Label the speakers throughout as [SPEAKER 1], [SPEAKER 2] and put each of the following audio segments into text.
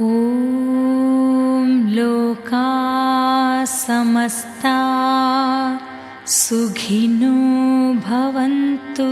[SPEAKER 1] ॐ लोका समस्ता सुखिनो भवन्तु।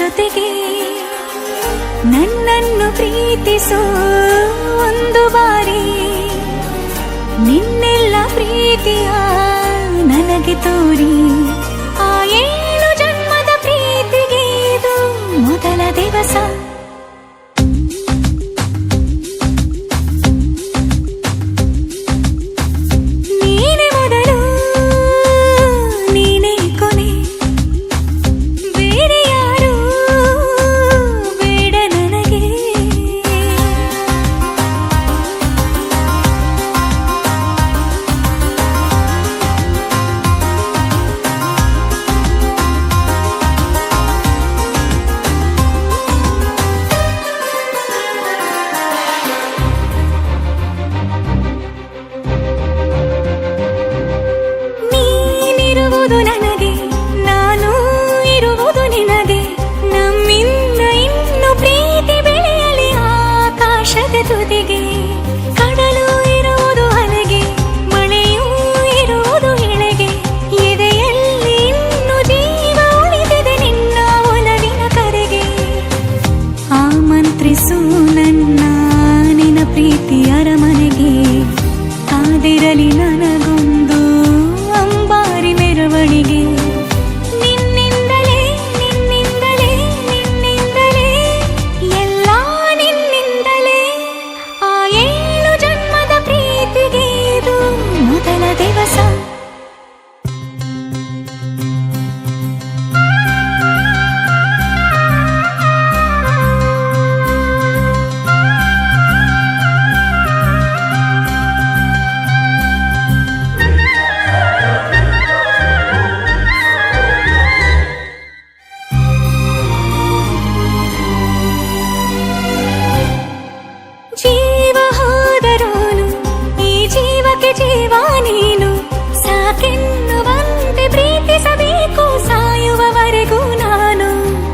[SPEAKER 1] ಜೊತೆಗೆ ನನ್ನನ್ನು ಪ್ರೀತಿಸೋ ಒಂದು ಬಾರಿ ನಿನ್ನೆಲ್ಲ ಪ್ರೀತಿಯ ನನಗೆ ತೋರಿ ಆ 7 ಜನ್ಮದ ಪ್ರೀತಿಗೆ ಇದು ಮೊದಲ ದಿವಸ ನನಗೆ ನಾನು ಇರುವುದು ನಿನಗೆ ನಮ್ಮಿಂದ ಇನ್ನು ಪ್ರೀತಿ ಬೆಳೆಯಲಿ ಆಕಾಶದ ತುದಿಗೆ ಕಡಲು ಇರುವುದು ಅಲೆಗೆ ಮಳೆಯೂ ಇರುವುದು ಎಳೆಗೆ ಎದೆಯಲ್ಲಿ ಇನ್ನು ಜೀವ ಉಳಿದಿದೆ ನಿನ್ನ ಒಲವಿನ ಕರೆಗೆ ಆಮಂತ್ರಿಸು ನನ್ನ ನಿನ್ನ ಪ್ರೀತಿ ಅರಮನೆಗೆ ಕಾದಿರಲಿ ನನಗೊಂದು ಅಂಬಾರಿ ಮೆರವಣಿಗೆ ನಿನ್ನಿಂದಲೇ ನಿನ್ನಿಂದಲೇ ನಿನ್ನಿಂದಲೇ ಎಲ್ಲ ನಿನ್ನಿಂದಲೇ ಆ 7 ಜನ್ಮದ ಪ್ರೀತಿಗೆ ಇದು ಮೊದಲ ದಿವಸ ಜೀವ ಹೋದರೋನು ಈ ಜೀವಕ್ಕೆ ಜೀವ ನೀನು ಸಾಕೆನ್ನುವಂತೆ ಪ್ರೀತಿಸಬೇಕು ಸಾಯುವವರೆಗೂ ನಾನು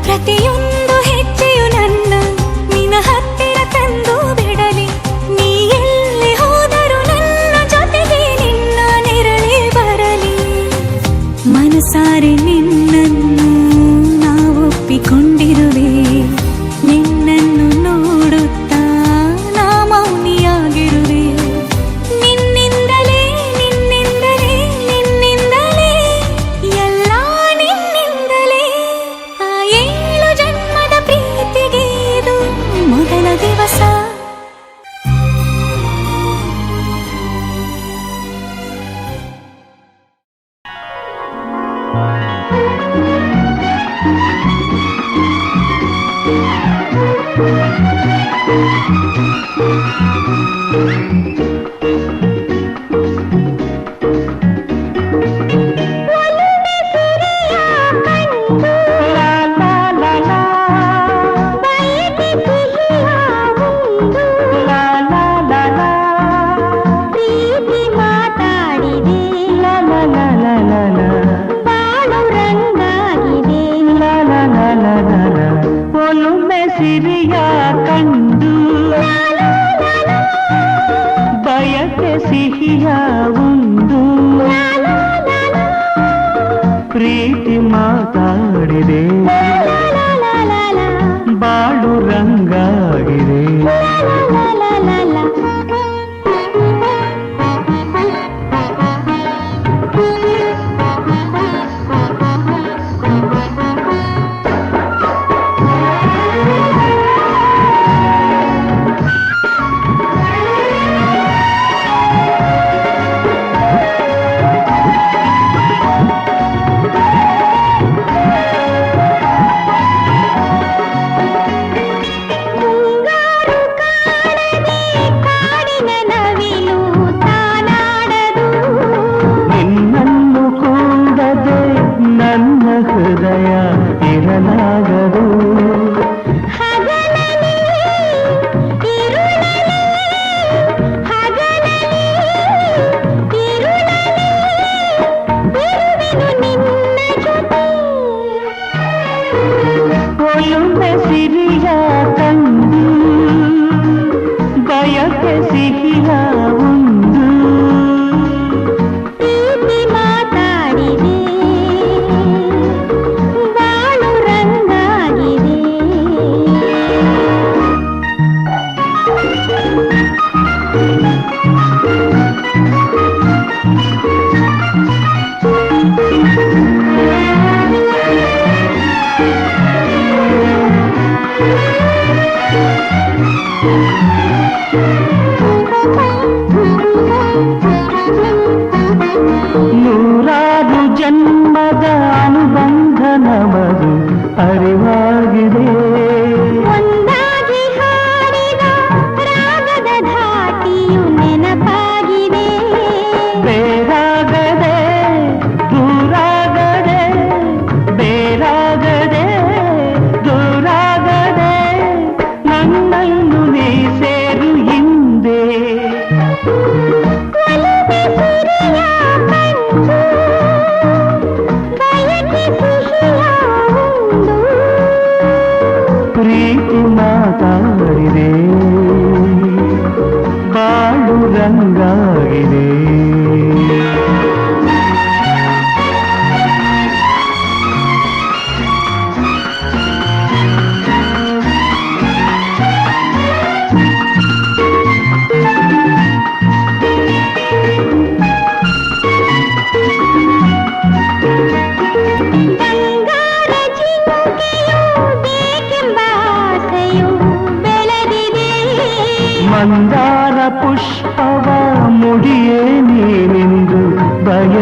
[SPEAKER 1] ಪ್ರತಿಯೊಂದು ಹೆಜ್ಜೆಯು ನನ್ನ ನಿನ್ನ ಹತ್ತಿರ ತಂದು ಬಿಡಲಿ ನೀ ಎಲ್ಲಿ ಹೋದರೂ ನನ್ನ ಜೊತೆಗೆ ನಿನ್ನ ನೆರಳೇ ಬರಲಿ ಮನಸಾರೆ ನಿನ್ನನ್ನು ನಾವೊಪ್ಪಿಕೊಂಡಿರುವೆ ನಿನ್ನನ್ನು ನೋಡುತ್ತಾ ಮೌನಿಯಾಗಿರುವೆ ನಿನ್ನಿಂದಲೇ ನಿನ್ನಿಂದಲೇ ನಿನ್ನಿಂದಲೇ ಎಲ್ಲ ನಿನ್ನಿಂದಲೇ ಆ 7 ಜನ್ಮದ ಪ್ರೀತಿಗೆ ಇದು ಮೊದಲ ದಿವಸ
[SPEAKER 2] ಸಿರಿಯ ಕಂಡು ಬಯಕೆ ಸಿಹಿಯ ಉಂಡು ಪ್ರೀತಿ ಮಾತಾಡಿದೆ ಬಾಳು ರಂಗಾಗಿದೆ
[SPEAKER 3] ಮಾತಾಡಿದೆ ಬಾಳು ರಂಗಾಗಿದೆ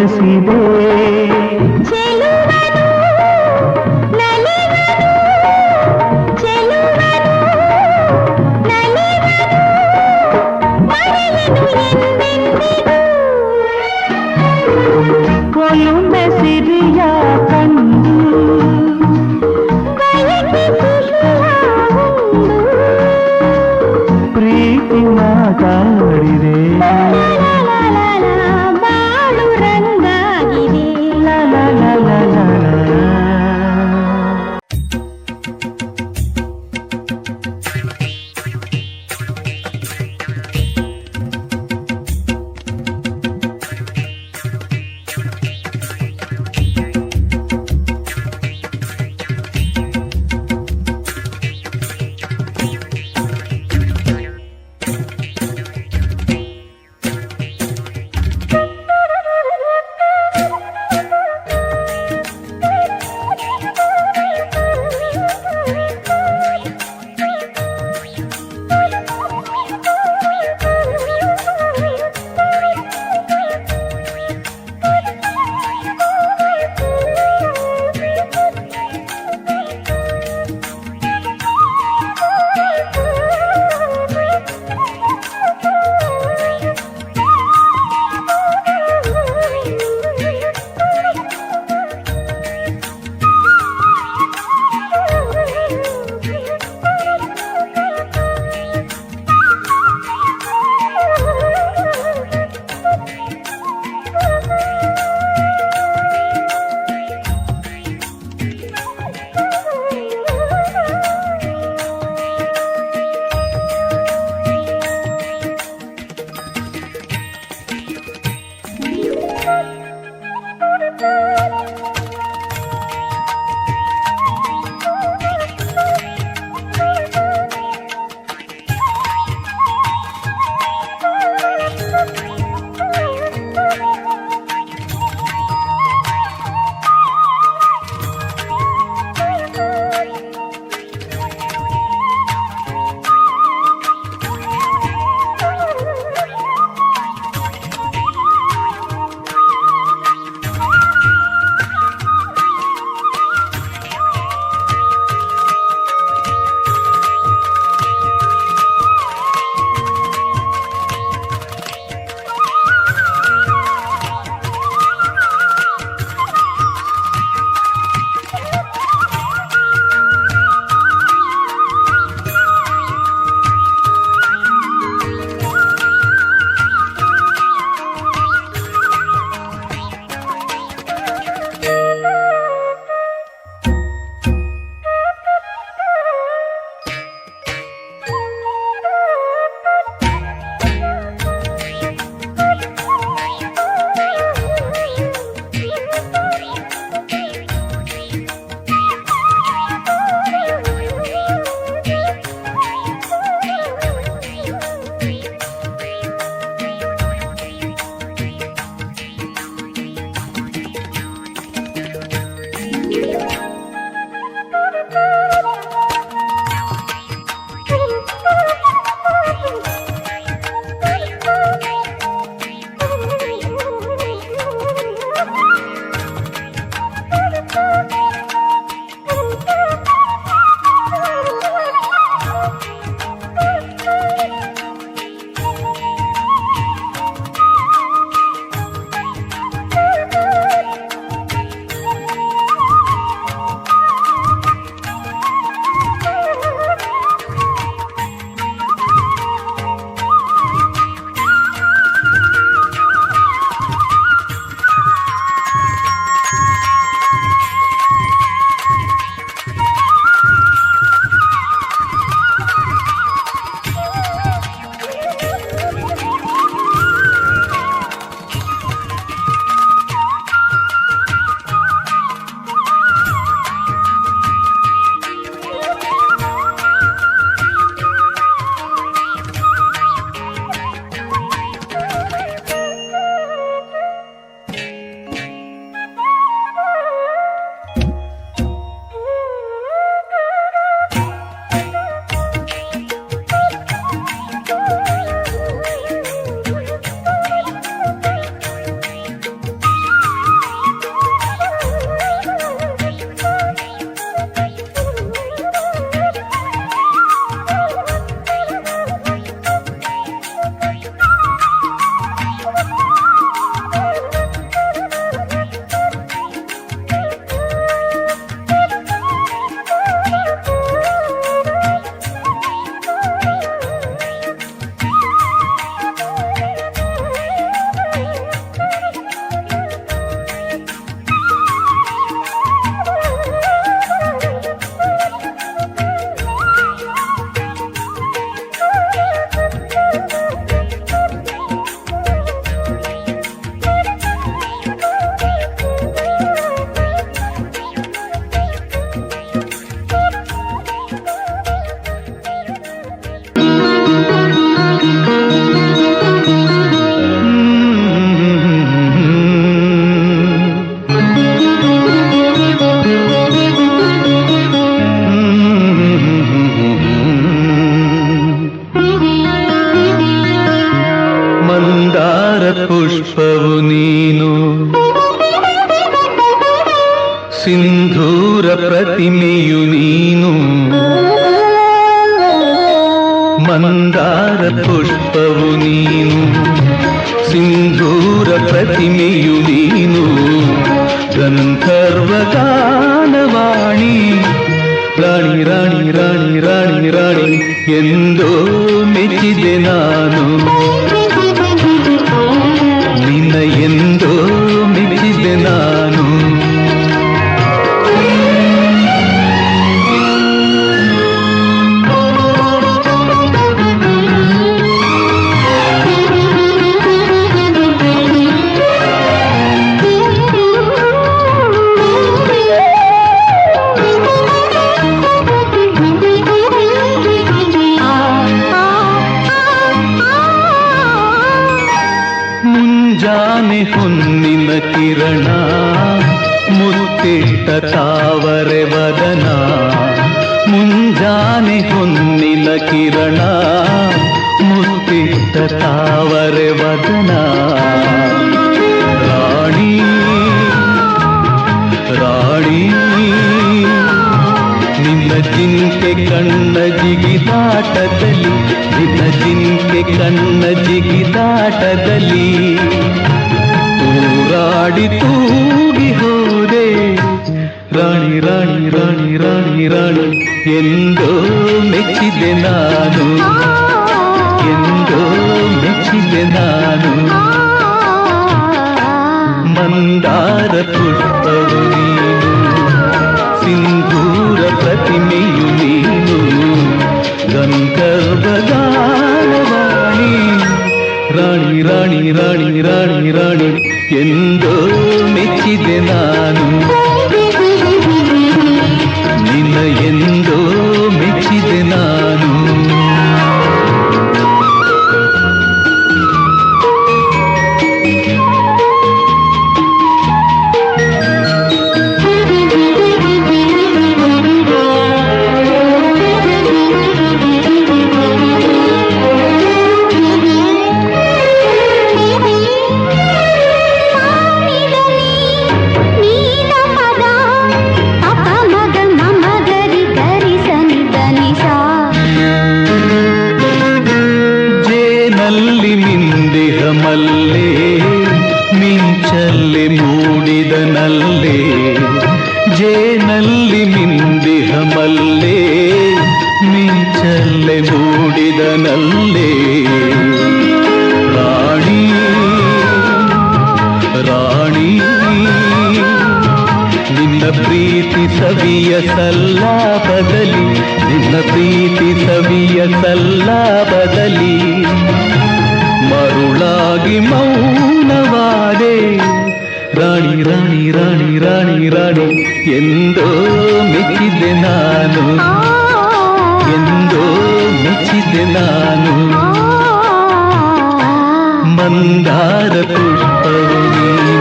[SPEAKER 2] ಬೆರೆಸಿದೆ.
[SPEAKER 1] ಚೆಲುವನು ನಲಿವನು ಚೆಲುವನು ನಲಿವನು ಮರೆಯನು ಎಂದೆಂದಿಗೂ
[SPEAKER 2] ಒಲುಮೆ ಸಿರಿಯ ಕಂಡು
[SPEAKER 1] ಬಯಕೆ ಸಿಹಿಯ ಉಂಡು
[SPEAKER 2] ಪ್ರೀತಿ ಮಾತಾಡಿದೆ.
[SPEAKER 1] ಬಾಳು ರಂಗಾಗಿದೆ.
[SPEAKER 2] ಲ ಲ ಲ ಲ ಲ ಲ.
[SPEAKER 3] ಸಿಂಧೂರ ಪ್ರತಿಮೆಯು ನೀನು ಮಂದಾರ ಪುಷ್ಪವು ನೀನು ಸಿಂಧೂರ ಪ್ರತಿಮೆಯು ನೀನು ಗಂಧರ್ವ ಗಾನವಾಣಿ ರಾಣಿ ರಾಣಿ ರಾಣಿ ರಾಣಿ ರಾಣಿ ಎಂದೋ ಮೆಚ್ಚಿದೆ ನಾನು ನಿನ್ನ ಎಂದೋ ಮೆಚ್ಚಿದೆ ನಾನು ಮುಂಜಾನೆ ಹೊನ್ನಿನ ಕಿರಣ ಮುತ್ತಿಟ್ಟ ತಾವರೆ ವದನ ಮುಂಜಾನೆ ಹೊನ್ನಿನ ಕಿರಣ ಮುತ್ತಿಟ್ಟ ತಾವರೆ ವದನ ರಾಣಿ ರಾಣಿ ನಿನ್ನ ಜಿಂಕೆ ಕಣ್ಣ ಜಿಗಿದಾಟದಲ್ಲಿ ನಿನ್ನ ಜಿಂಕೆ ಕಣ್ಣ ಜಿಗಿದಾಟದಲ್ಲಿ ಊರಾಡಿ ತೂಗಿ ಹೋದೆ ರಾಣಿ ರಾಣಿ ರಾಣಿ ರಾಣಿ ರಾಣಿ ಎಂದೋ ಮೆಚ್ಚಿದೆ ನಾನು ಎಂದೋ ಮೆಚ್ಚಿದೆ ನಾನು ಮಂದಾರ ಪುಷ್ಪವು ನೀನು ಸಿಂಧೂರ ಪ್ರತಿಮೆಯು ನೀನು ಗಂಧರ್ವ ಗಾನವಾಣಿ ರಾಣಿ ರಾಣಿ ರಾಣಿ ರಾಣಿ ರಾಣಿ ಎಂದೋ ಮೆಚ್ಚಿದೆ ನಾನು ನಿನ್ನ ಎಂದೋ ಮೆಚ್ಚಿದೆ ನಾನು ಮಲ್ಲೆ ಮಿಂಚಲ್ಲಿ ಮೂಡಿದನಲ್ಲೇ ಜೇನಲ್ಲಿ ಮಿಂದಿಹ ಮಲ್ಲೆ ಮಿಂಚಲ್ಲಿ ಮೂಡಿದನಲ್ಲೇ ರಾಣಿ ರಾಣಿ ನಿನ್ನ ಪ್ರೀತಿ ಸವಿಯ ಸಲ್ಲಾಪದಲ್ಲಿ ನಿನ್ನ ಪ್ರೀತಿ ಸವಿಯ ಸಲ್ಲಾಪದಲ್ಲಿ ಮರುಳಾಗಿ ಮೌನವಾದೆ ರಾಣಿ ರಾಣಿ ರಾಣಿ ರಾಣಿ ರಾಣಿ ಎಂದೋ ಮೆಚ್ಚಿದೆ ನಾನು ಎಂದೋ ಮೆಚ್ಚಿದೆ ನಾನು ಮಂದಾರ ಪುಷ್ಪವು ನೀನು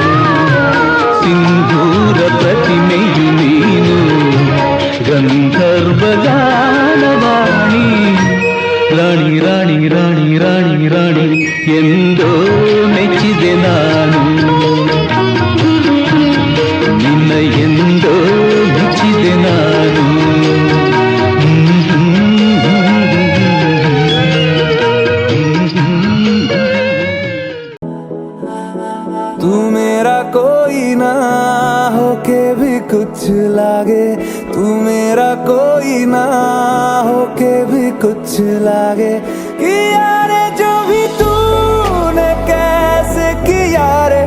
[SPEAKER 3] ಸಿಂಧೂರ ಪ್ರತಿಮೆಯು ನೀನು ಗಂಧರ್ವ ಗಾನವಾಣಿ ರಾಣಿ ರಾಣಿ ರಾಣಿ ರಾಣಿ ರಾಣಿ ಎಂದೋ ಮೆಚ್ಚಿದೆ ನಾನು ನಿನ್ನ ಎಂದೋ ಮೆಚ್ಚಿದೆ ನಾನು
[SPEAKER 4] तू मेरा कोई ना होके भी कुछ लागे तू मेरा कोई ना होके भी कुछ लागे किया रे जो भी तूने कैसे किया रे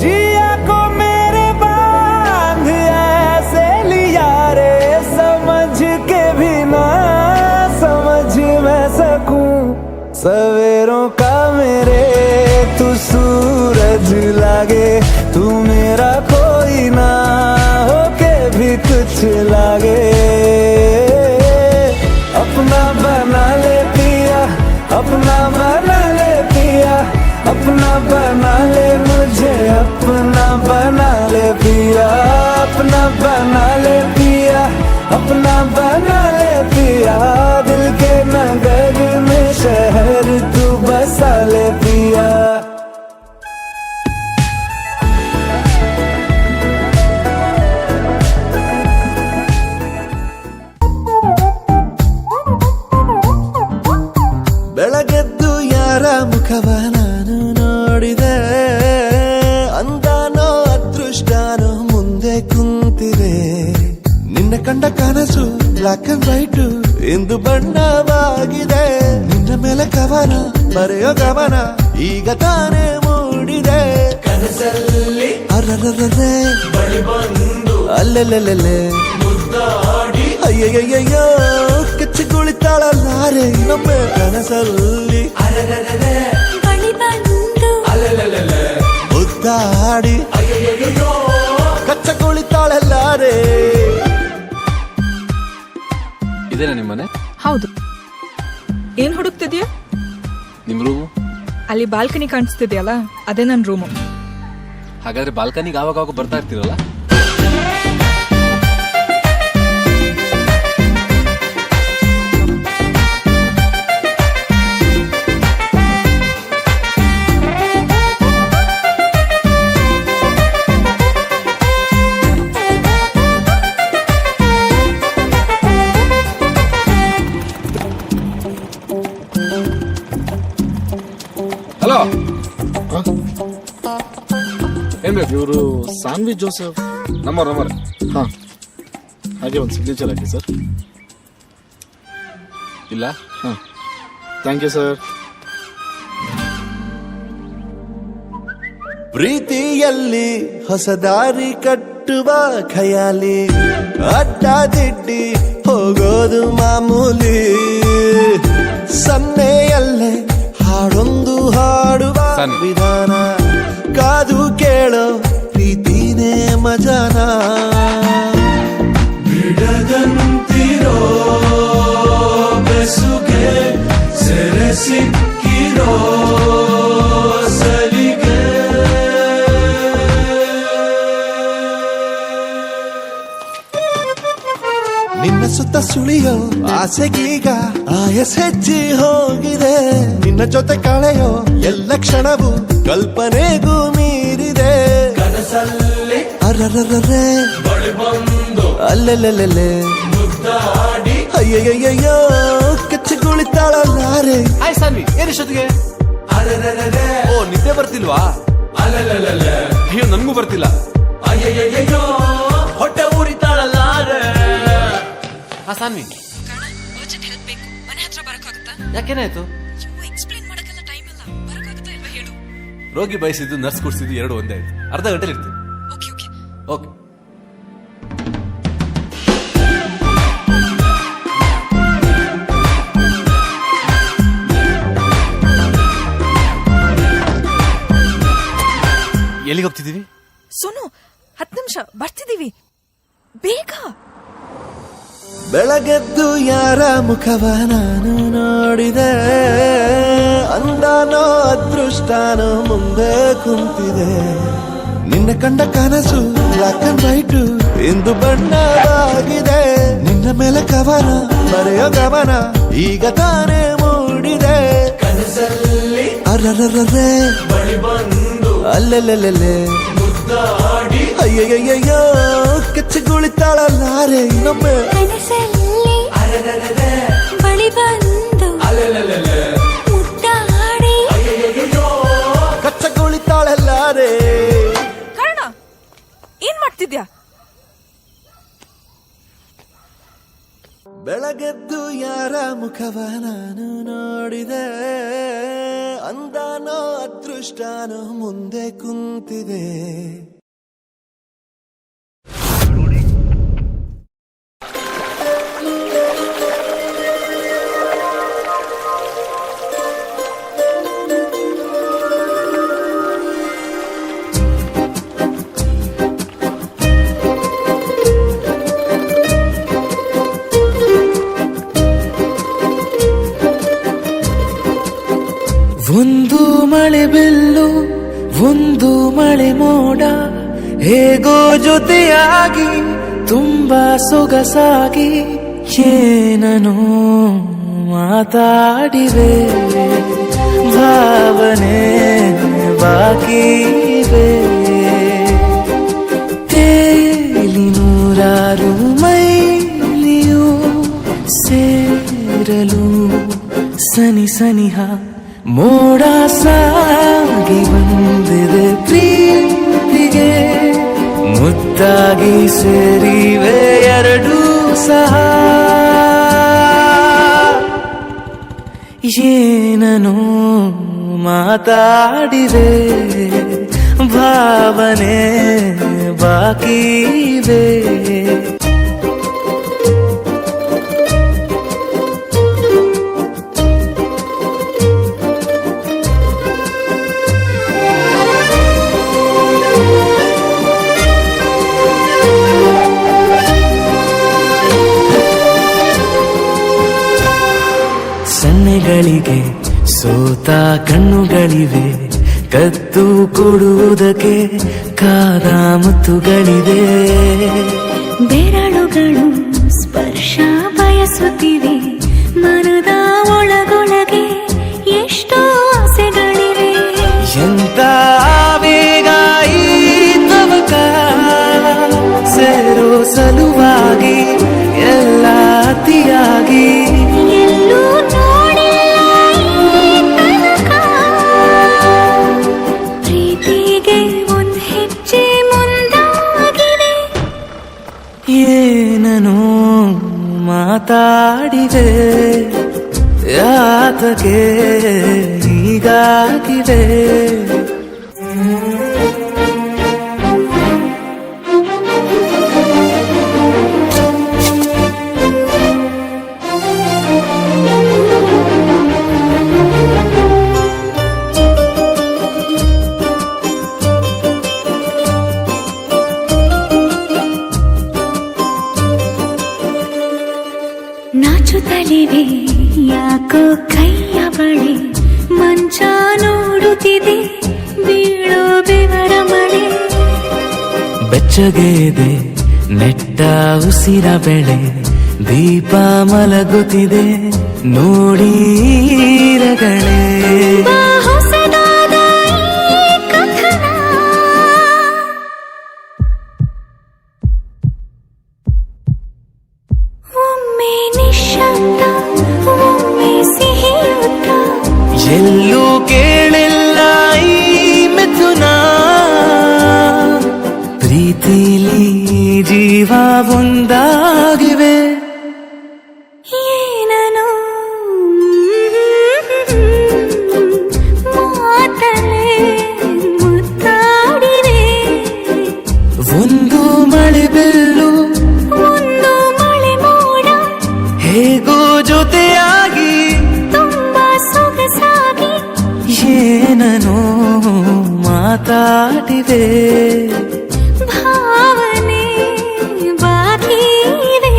[SPEAKER 4] जिया को मेरे बांध ऐसे लिया रे समझ के भी ना समझ मैं सकूं सवेरों का मेरे तू सूरज लागे तू मेरा कोई ना होके भी कुछ लागे अपना बना ले पिया अपना बना ले पिया अपना बना ले मुझे अपना बना ले पिया अपना बना ले पिया अपना बना ले पिया दिल के नगर में शहर तू बसा ले पिया
[SPEAKER 5] ನಿನ್ನ ಕಂಡ ಕನಸು ಬ್ಲಾಕ್ ಅಂಡ್ ವೈಟ್ ಎಂದು ಬಣ್ಣವಾಗಿದೆ. ನಿನ್ನ ಮೇಲೆ ಕವನ ಬರೆಯೋ ಗಮನ ಈಗ ತಾನೇ ಮೂಡಿದೆ. ಕನಸಲ್ಲಿ ಅರರರರೆ ಬಳಿ ಬಂದು ಅಲ್ಲೆಲ್ಲೆಲ್ಲೆ ಮುದ್ದಾಡಿ ಅಯ್ಯಯ್ಯಯ್ಯೋ ಕಚ್ಚಿ ಕುಳಿತಾಳಲ್ಲಾರೆ ನಮ್ಮ ಕನಸಲ್ಲಿ ಅರರರರೆ
[SPEAKER 1] ಬಳಿ ಬಂದು
[SPEAKER 5] ಅಲ್ಲೆಲ್ಲೆಲ್ಲೆ ಮುದ್ದಾಡಿ ಅಯ್ಯಯ್ಯಯ್ಯೋ ಕಚ್ಚ ಕುಳಿತಾಳಲ್ಲಾರೆ.
[SPEAKER 6] ಇದೇನಾ ನಿಮ್ಮನೆ?
[SPEAKER 7] ಹೌದು. ಏನ್ ಹುಡುಕ್ತಿದ್ಯಾ?
[SPEAKER 6] ನಿಮ್ ರೂಮು?
[SPEAKER 7] ಅಲ್ಲಿ ಬಾಲ್ಕನಿ ಕಾಣಿಸ್ತಿದ್ಯಲ್ಲ, ಅದೇ ನನ್ ರೂಮು.
[SPEAKER 6] ಹಾಗಾದ್ರೆ ಬಾಲ್ಕನಿಗೆ ಆವಾಗ ಬರ್ತಾ ಇರ್ತೀರಲ್ಲ? ಹಲೋ, ಏನ್ ಬೇಕು?
[SPEAKER 8] ಇವರು ಸಾನ್ವಿ ಜೋಸೆಫ್
[SPEAKER 6] ನಂಬರ್
[SPEAKER 8] ಹಾ, ಹಾಗೆ ಒಂದು ಸಿಗ್ನೇಚರ್ ಹಾಕಿ ಸರ್.
[SPEAKER 6] ಇಲ್ಲ.
[SPEAKER 8] ಹಾ, ಥ್ಯಾಂಕ್ ಯು ಸರ್.
[SPEAKER 5] ಪ್ರೀತಿಯಲ್ಲಿ ಹೊಸ ದಾರಿ ಕಟ್ಟುವ ಖಯಾಲಿ, ಅಡ್ಡ ದಿಡ್ಡಿ ಹೋಗೋದು ಮಾಮೂಲಿ. ಸನ್ನೆಯಲ್ಲೇ ಹಾಡೊಂದು ಹಾಡುವ ವಿಧಾನ, ಕಾದು ಕೇಳೋ ಪ್ರೀತಿನೇ ಮಜಾನ. ಬಿಡದಂತಿರೋ ಬೆಸುಗೆ ಸೆರೆ ಸಿಕ್ಕಿರೋ ಸಲಿಗೆ. ನಿನ್ನ ಸುತ್ತ ಸುಳಿಯೋ ಆಸೆಗೀಗ ಆಯಸ್ ಹೆಚ್ಚಿ ಹೋಗಿದೆ. ನಿನ್ನ ಜೊತೆ ಕಳೆಯೋ ಎಲ್ಲ ಕ್ಷಣವು ಕಲ್ಪನೆಗೂ ಮೀರಿದೆ. ಕನಸಲ್ಲಿ ಅರರರರೆ ಬಳಿ ಬಂದು ಅಲ್ಲೆಲ್ಲೆಲ್ಲೆ ಮುದ್ದಾಡಿ ಅಯ್ಯಯ್ಯಯ್ಯೋ ಕಚ್ಚಿ ಕುಳಿತಾಳಲ್ಲಾರೆ.
[SPEAKER 6] ಹಾಯ್ ಸಾನ್ವಿ, ಏನಿಷ್ಟೊತ್ತಿಗೆ?
[SPEAKER 5] ಅರರರರೆ
[SPEAKER 6] ಓ, ನಿದ್ದೆ ಬರ್ತಿಲ್ವಾ?
[SPEAKER 5] ಅಲ್ಲೆಲ್ಲೆಲ್ಲೆ
[SPEAKER 6] ಅಯ್ಯೋ, ನನ್ಗೂ ಬರ್ತಿಲ್ಲ.
[SPEAKER 5] ಅಯ್ಯಯ್ಯಯ್ಯೋ ಹೊಟ್ಟೆ ಉರಿತಾಳಲ್ಲಾರೆ.
[SPEAKER 6] ಹಾ ಸಾನ್ವಿ,
[SPEAKER 7] ಹೆಲ್ಪ್ ಬೇಕು. ಮನೆ ಹತ್ರ ಬರಕ್ಕಾಗುತ್ತಾ?
[SPEAKER 6] ಯಾಕೇನಾಯ್ತು?
[SPEAKER 7] ಎಕ್ಸ್ಪ್ಲೇನ್ ಮಾಡಕ್ಕೆಲ್ಲ ಟೈಮ್ ಇಲ್ಲ. ಬರಕ್ಕಾಗುತ್ತಾ ಇಲ್ವಾ ಹೇಳು?
[SPEAKER 6] ರೋಗಿ ಬಯಸಿದ್ದು ನರ್ಸ್ ಕೊಡ್ಸಿದ್ದು ಎರಡು ಒಂದೇ ಆಯ್ತು. ಅರ್ಧ ಗಂಟೆಲಿ ಇರ್ತೀವಿ.
[SPEAKER 7] Okay okay.
[SPEAKER 6] ಓಕೆ. ಎಲ್ಲಿಗೆ ಹೋಗ್ತಿದ್ದೀವಿ?
[SPEAKER 7] ಸೋನು, 10 ನಿಮಿಷ ಬರ್ತಿದೀವಿ, ಬೇಗ.
[SPEAKER 5] ಬೆಳಗೆದ್ದು ಯಾರ ಮುಖವ ನಾನು ನೋಡಿದೆ, ಅಂದಾನೋ ಅದೃಷ್ಟಾನೋ ಮುಂದೆ ಕುಂತಿದೆ. ನಿನ್ನ ಕಂಡ ಕನಸು ಬ್ಲಾಕ್ ಅಂಡ್ ವೈಟ್ ಇಂದು ಬಣ್ಣವಾಗಿದೆ. ನಿನ್ನ ಮೇಲೆ ಕವನ ಬರೆಯೋ ಗಮನ ಈಗ ತಾನೇ ಮೂಡಿದೆ. ಕನಸಲ್ಲಿ ಅರರರರೆ ಬಳಿ ಬಂದು ಅಲ್ಲೆಲ್ಲೆಲ್ಲೆ ಮುದ್ದಾಡಿ ಅಯ್ಯಯ್ಯಯ್ಯೋ ಕಚ್ಚಿ ಕುಳಿತಾಳಲ್ಲಾರೆ. ನಮ್ಮ
[SPEAKER 1] ಕನಸಲ್ಲಿ
[SPEAKER 5] ಅರರರರೆ
[SPEAKER 1] ಬಳಿ ಬಂದು
[SPEAKER 5] ಅಲ್ಲೆಲ್ಲೆಲ್ಲೆ
[SPEAKER 1] ಮುದ್ದಾಡಿ
[SPEAKER 5] ಅಯ್ಯಯ್ಯಯ್ಯೋ ಕಚ್ಚ ಕುಳಿತಾಳಲ್ಲಾರೆ.
[SPEAKER 7] ಕಾರಣ ಏನ್ ಮಾಡ್ತಿದ್ಯಾ?
[SPEAKER 5] ಬೆಳಗೆದ್ದು ಯಾರ ಮುಖವ ನಾನು ನೋಡಿದೆ, ಅಂದಾನೋ ಅದೃಷ್ಟಾನೋ ಮುಂದೆ ಕುಂತಿದೆ.
[SPEAKER 2] ಒಂದು ಮಳೆ ಬೆಲ್ಲು, ಒಂದು ಮಳೆ ಮೋಡ, ಹೇಗೋ ಜೊತೆಯಾಗಿ ತುಂಬಾ ಸೊಗಸಾಗಿ ಏನೋ ಮಾತಾಡಿವೆ. ಭಾವನೆ ಬಾಕಿ ಇವೆ. ತೇಲಿ ನೂರಾರು ಮೈಲಿಯು ಸೇರಲು ಸನಿ ಸನಿಹ ಮೋಡ ಸಾಗಿ ಬಂದಿದೆ ಪ್ರೀತಿಗೆ ಮುದ್ದಾಗಿ ಸೇರಿವೆ ಎರಡೂ ಸಹ ಏನನು ಮಾತಾಡಿವೆ ಭಾವನೆ ಬಾಕಿವೆ ಸನ್ನೆಗಳಿಗೆ ಸೋತ ಕಣ್ಣುಗಳಿವೆ ಕತ್ತು ಕೊಡುವುದಕ್ಕೆ ಕಾದ ಮುತ್ತುಗಳಿವೆ
[SPEAKER 1] ಬೆರಳುಗಳು ಸ್ಪರ್ಶ ಬಯಸುತ್ತಿವೆ ಮನದ ಒಳಗೊಳಗೆ ಎಷ್ಟೋ ಆಸೆಗಳಿವೆ
[SPEAKER 2] ಎಂತ ಆವೇಗ ಈ ತವಕ ಸೇರೋ ಸಲುವಾಗಿ ಎಲ್ಲ ಅತಿಯಾಗಿ
[SPEAKER 1] ಎಲ್ಲೂ ನೋಡಿಲ್ಲ ಈ ತನಕ ಪ್ರೀತಿಗೆ ಒಂದ್ ಹೆಜ್ಜೆ ಮುಂದಾಗಿದೆ
[SPEAKER 2] ಏನನು ಮಾತಾಡಿದೆ ಯಾತಕ್ಕೆ ಹೀಗಾಗಿದೆ
[SPEAKER 1] ನಾಚುತ್ತಲಿವೆ ಯಾಕೋ ಕೈಯ ಬಳೆ ಮಂಚ ನೋಡುತ್ತಿದೆ ಬೀಳೋ ಬೆವರ ಮಳೆ
[SPEAKER 2] ಬೆಚ್ಚಗೆದೆ ನೆಟ್ಟ ಉಸಿರ ಬೆಳೆ ದೀಪ ಮಲಗುತ್ತಿದೆ ನೋಡೀರಗಳೇ
[SPEAKER 1] ಹೊಸದಾದ ಈ ಕಥನ ಒಮ್ಮೆ ನಿಶಬ್ದ ಒಮ್ಮೆ ಸಿಹಿಯುತ್ತ
[SPEAKER 2] ಎಲ್ಲೂ ಕೇಳಿಲ್ಲ ಈ ಮಿಥುನ ಪ್ರೀತಿಲಿ ಜೀವ ಒಂದಾಗಿವೆ
[SPEAKER 1] ಏನನು ಮಾತಲೆ ಮುತ್ತಾಡಿವೆ
[SPEAKER 2] ಒಂದು ಮಳೆ ಬಿಲ್ಲು
[SPEAKER 1] ಒಂದು ಮಳೆ ಮೋಡ
[SPEAKER 2] ಹೇಗೋ ಜೊತೆಯಾಗಿ
[SPEAKER 1] ತುಂಬಾ ಸೊಗಸಾಗಿ
[SPEAKER 2] ಏನನೋ ಮಾತಾಡಿವೆ
[SPEAKER 1] ಭಾವನೆ ಬಾಕಿವೆ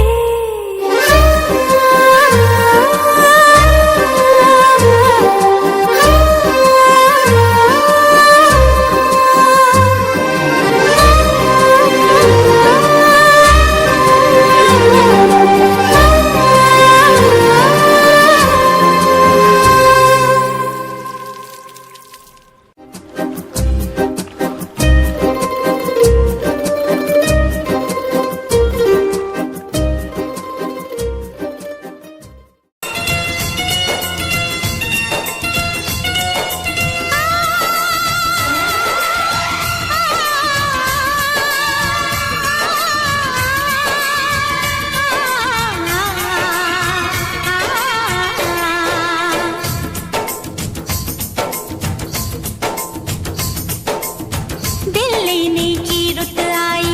[SPEAKER 1] दिल लेने की रुत आई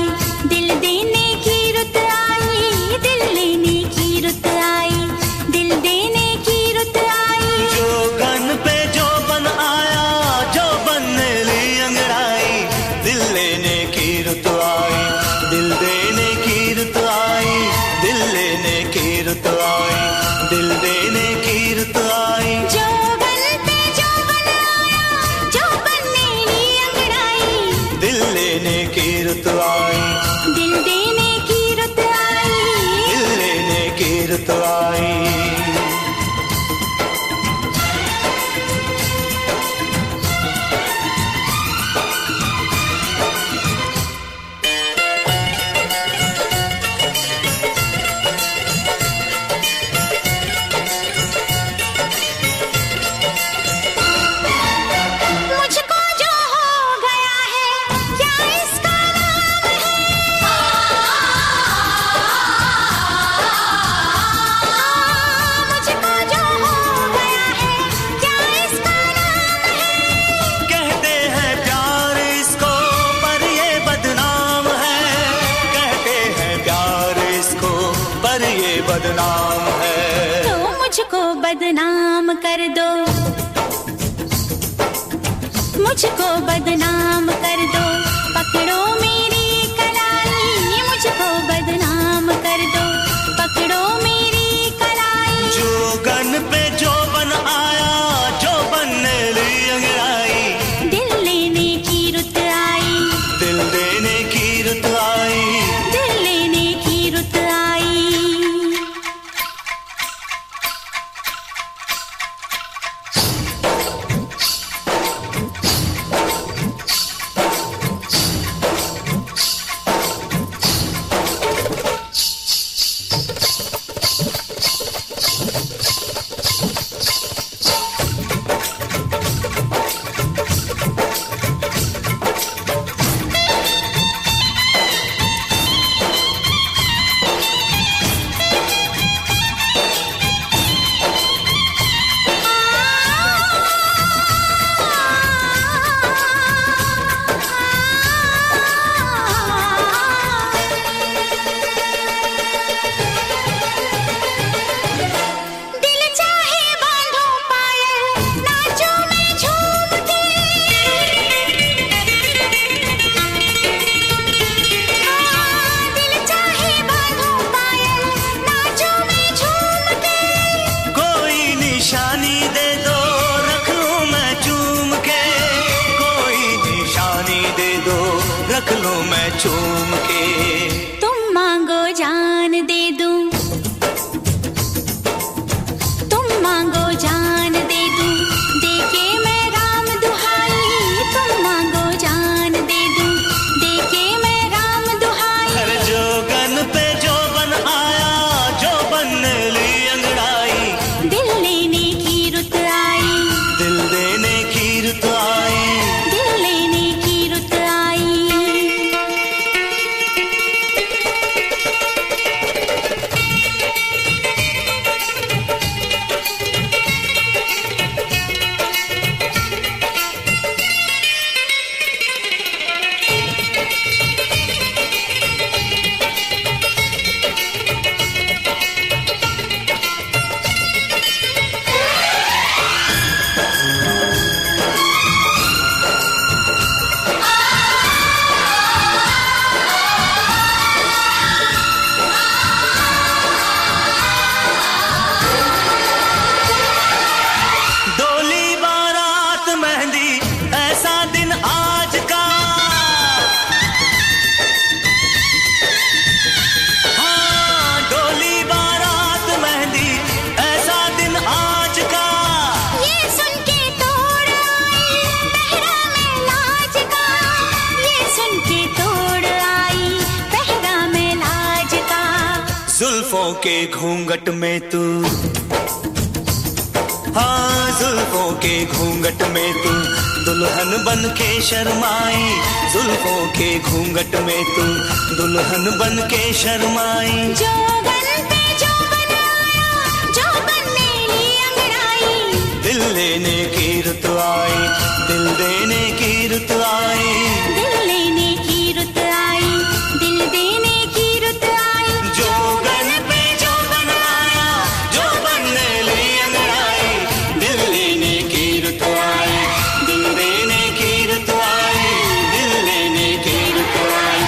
[SPEAKER 1] दिल देने की रुत आई दिल लेने की रुत आई दिल देने की रुत आई
[SPEAKER 5] जो गन पे जो बन आया जो बनने ली अंगड़ाई दिल लेने की रुत आई दिल देने की रुत आई दिल लेने की रुत आई दिल देने की रुत आई
[SPEAKER 1] जो बन पे जो बन आया जो बनने ली अंगड़ाई
[SPEAKER 5] दिल लेने की रुत आई
[SPEAKER 1] दिल देने की रुत आई
[SPEAKER 5] दिल लेने की रुत आई पर ये बदनाम है।
[SPEAKER 1] तो मुझको बदनाम कर दो, मुझको बदनाम कर दो, पकड़ो मेरी कलाई, मुझको बदनाम कर दो, पकड़ो मेरी कलाई।
[SPEAKER 5] जो गन पे जो बन आया, जो बनने ली अंगड़ाई,
[SPEAKER 1] दिल लेने की रुत आई,
[SPEAKER 5] दिल देने की रुत आई।
[SPEAKER 1] दिल लेने की रुत आई। दिल चाहे बांधो पायल, नाचो मैं झूम के। दिल चाहे बांधो पायल, नाचो मैं झूम के।
[SPEAKER 5] कोई निशानी दे दो, रख लूं मैं चूम के। कोई निशानी दे दो, रख लूं मैं चूम के।
[SPEAKER 1] तुम मांगो जान दे दूं, तुम मांगो जान दे दूं, देके मैं राम दुहाई। तुम मांगो जान दे दूं, देके मैं राम दुहाई।
[SPEAKER 5] हर जो गन पे जो बन आया, जो बनने ली अंगड़ाई,
[SPEAKER 1] दिल लेने की रुत आई,
[SPEAKER 5] दिल देने की रुत आई।
[SPEAKER 1] दिल लेने की रुत आई।
[SPEAKER 5] डोली बारात मेहंदी, ऐसा दिन आज का। हाँ, डोली बारात मेहंदी, ऐसा दिन आज का।
[SPEAKER 1] ये सुन के तोड़ आई पहरा में लाज का, ये सुन के तोड़ आई पहरा में लाज का।
[SPEAKER 5] जुल्फों के घूंघट में तू, हाँ जुल्फों के घूंघट में तू दुल्हन बन के शर्माई। जुल्फों के घूंघट में तू दुल्हन बन के शर्माई।
[SPEAKER 1] जो गन पे जो बनाया, जो बनने ली अंगड़ाई।
[SPEAKER 5] दिल लेने की रुत आई, दिल देने की रुत आई।
[SPEAKER 1] दिल लेने की रुत आई, दिल देने की रुत आई।
[SPEAKER 5] जो गन पे जो बनाया, जो बनने ली अंगड़ाई, दिल लेने की रुत आई, दिल देने की रुत आई। दिल लेने की रुत आई।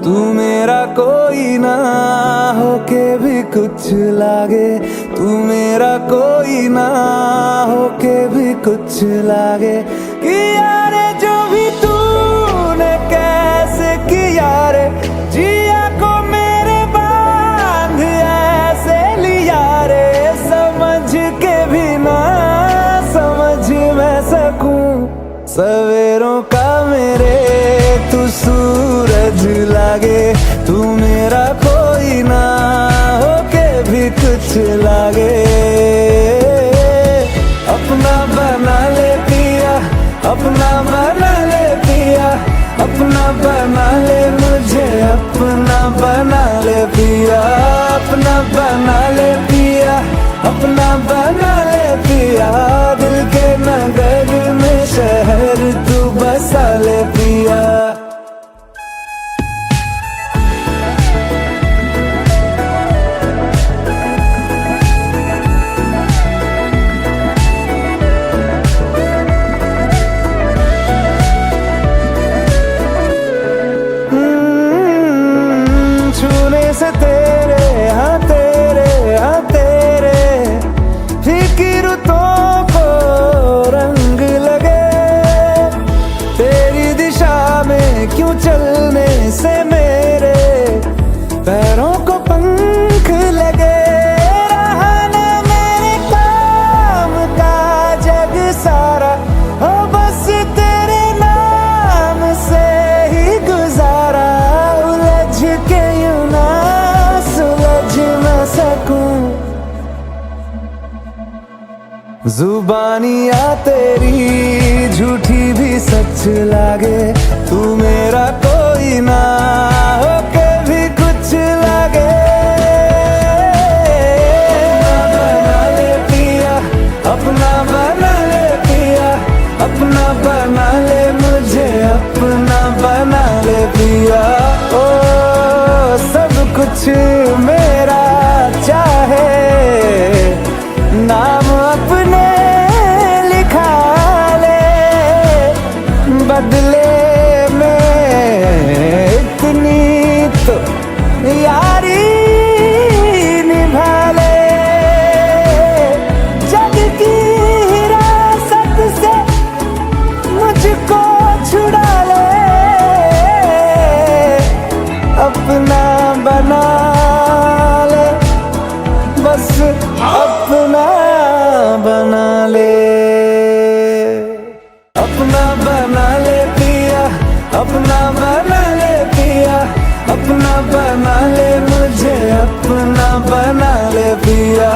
[SPEAKER 4] तू मेरा कोई ना होके भी कुछ लागे, तू मेरा कोई ना होके भी कुछ लागे कि यार सवेरों का मेरे तू सूरज लागे, तू मेरा कोई ना होके भी कुछ लागे। अपना बना ले पिया, अपना बना ले पिया, अपना बना ले मुझे, अपना बना ले पिया, अपना बना ले पिया, अपना बना ले पिया। दिल के नगर में शहर तू बसा ले पिया। छूने से तेरे हाँ तेरे हाँ तेरे फिक्रों को रंग लगे। तेरी दिशा में क्यों चलने से मेरे पैरों को पंख लगे। रहा ना मेरे काम का जग सारा, हो बस तेरे नाम से ही गुजारा। उलझ के यूं ना सुलझ न सकूं, जुबानियाँ तेरी झूठी भी सच लागे। तू मेरा कोई ना होके भी कुछ लागे। अपना बना ले पिया, अपना बना ले मुझे, अपना बना ले पिया। ओ सब कुछ मेरा चाहे, नाम अपने लिखा ले। बदले में इतनी तो यारी निभा ले। जग की हिरासत से मुझको छुड़ा ले। अपना बना ले, बस अपना बना ले। अपना बना ले पिया, अपना बना ले पिया, अपना बना ले मुझे, अपना बना ले पिया।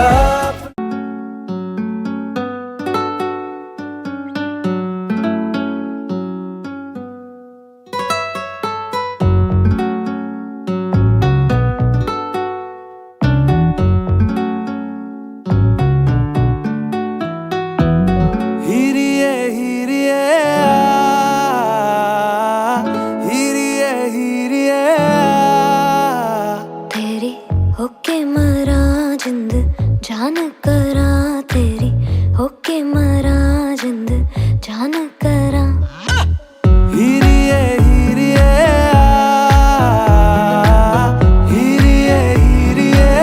[SPEAKER 4] हिरिये हिरिये हिरिये हिरिये
[SPEAKER 1] तेरी होके मरा जिंद जान करा, तेरी होके मरा जिंद जान करा।
[SPEAKER 4] हिरिये हिरिये हिरिये हिरिये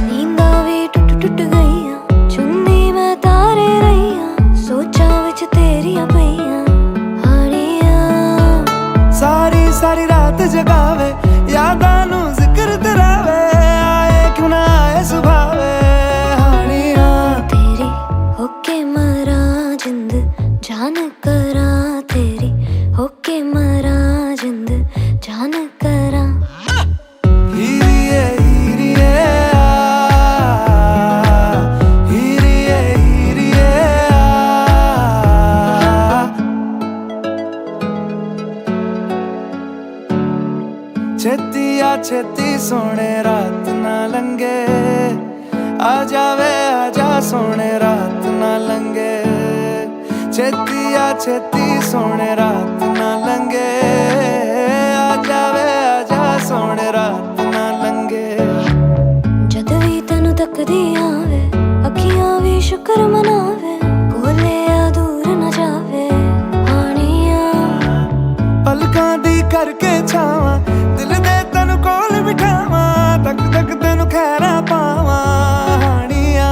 [SPEAKER 1] नींदा भी टुट टुट गईया, चुन्नी मैं तारे रहीया, सोचा विच तेरिया पईया हानिया।
[SPEAKER 4] सारी सारी रात जगावे, यादां नू जिक्र तरावे। आए क्यों ना आए सुभावे हानिया।
[SPEAKER 1] तेरी होके मरा जिंद जान करा, तेरी होके मरा जिंद जान करा।
[SPEAKER 4] हिरिये हिरिये हिरिये हिरिये छेती आ छेती सोने रात ना लंगे। आ जावे आजा सोने रात ना लंगे। छेती आ छेती सोने रात ना लंगे। आ जावे आजा सोने रात ना लंगे।
[SPEAKER 1] जद भी तैनू तकदी आवे, अखियां भी शुक्र मनावे, कोले आ दूर न जावे हानिया।
[SPEAKER 4] पलकां दी करके छावां, दिल दे तैनू कोल बिठावां, तक तक तैनू खैरा पावां हानिया।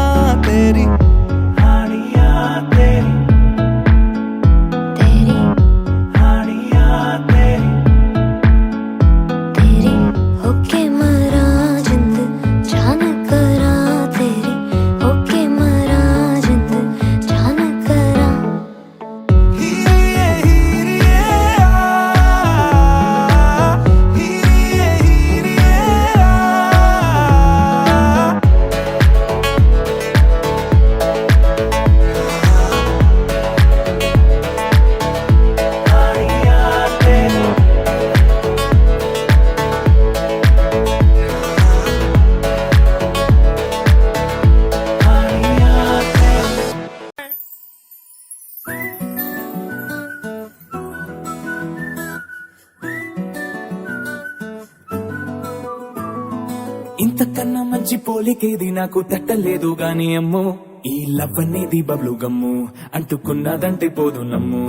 [SPEAKER 2] పోలికేది నాకు తట్టలేదు గాని అమ్మో ఈ లవ్ అనేది బబ్లు గమ్ము అంటుకున్నదంటే పోదు నమ్ము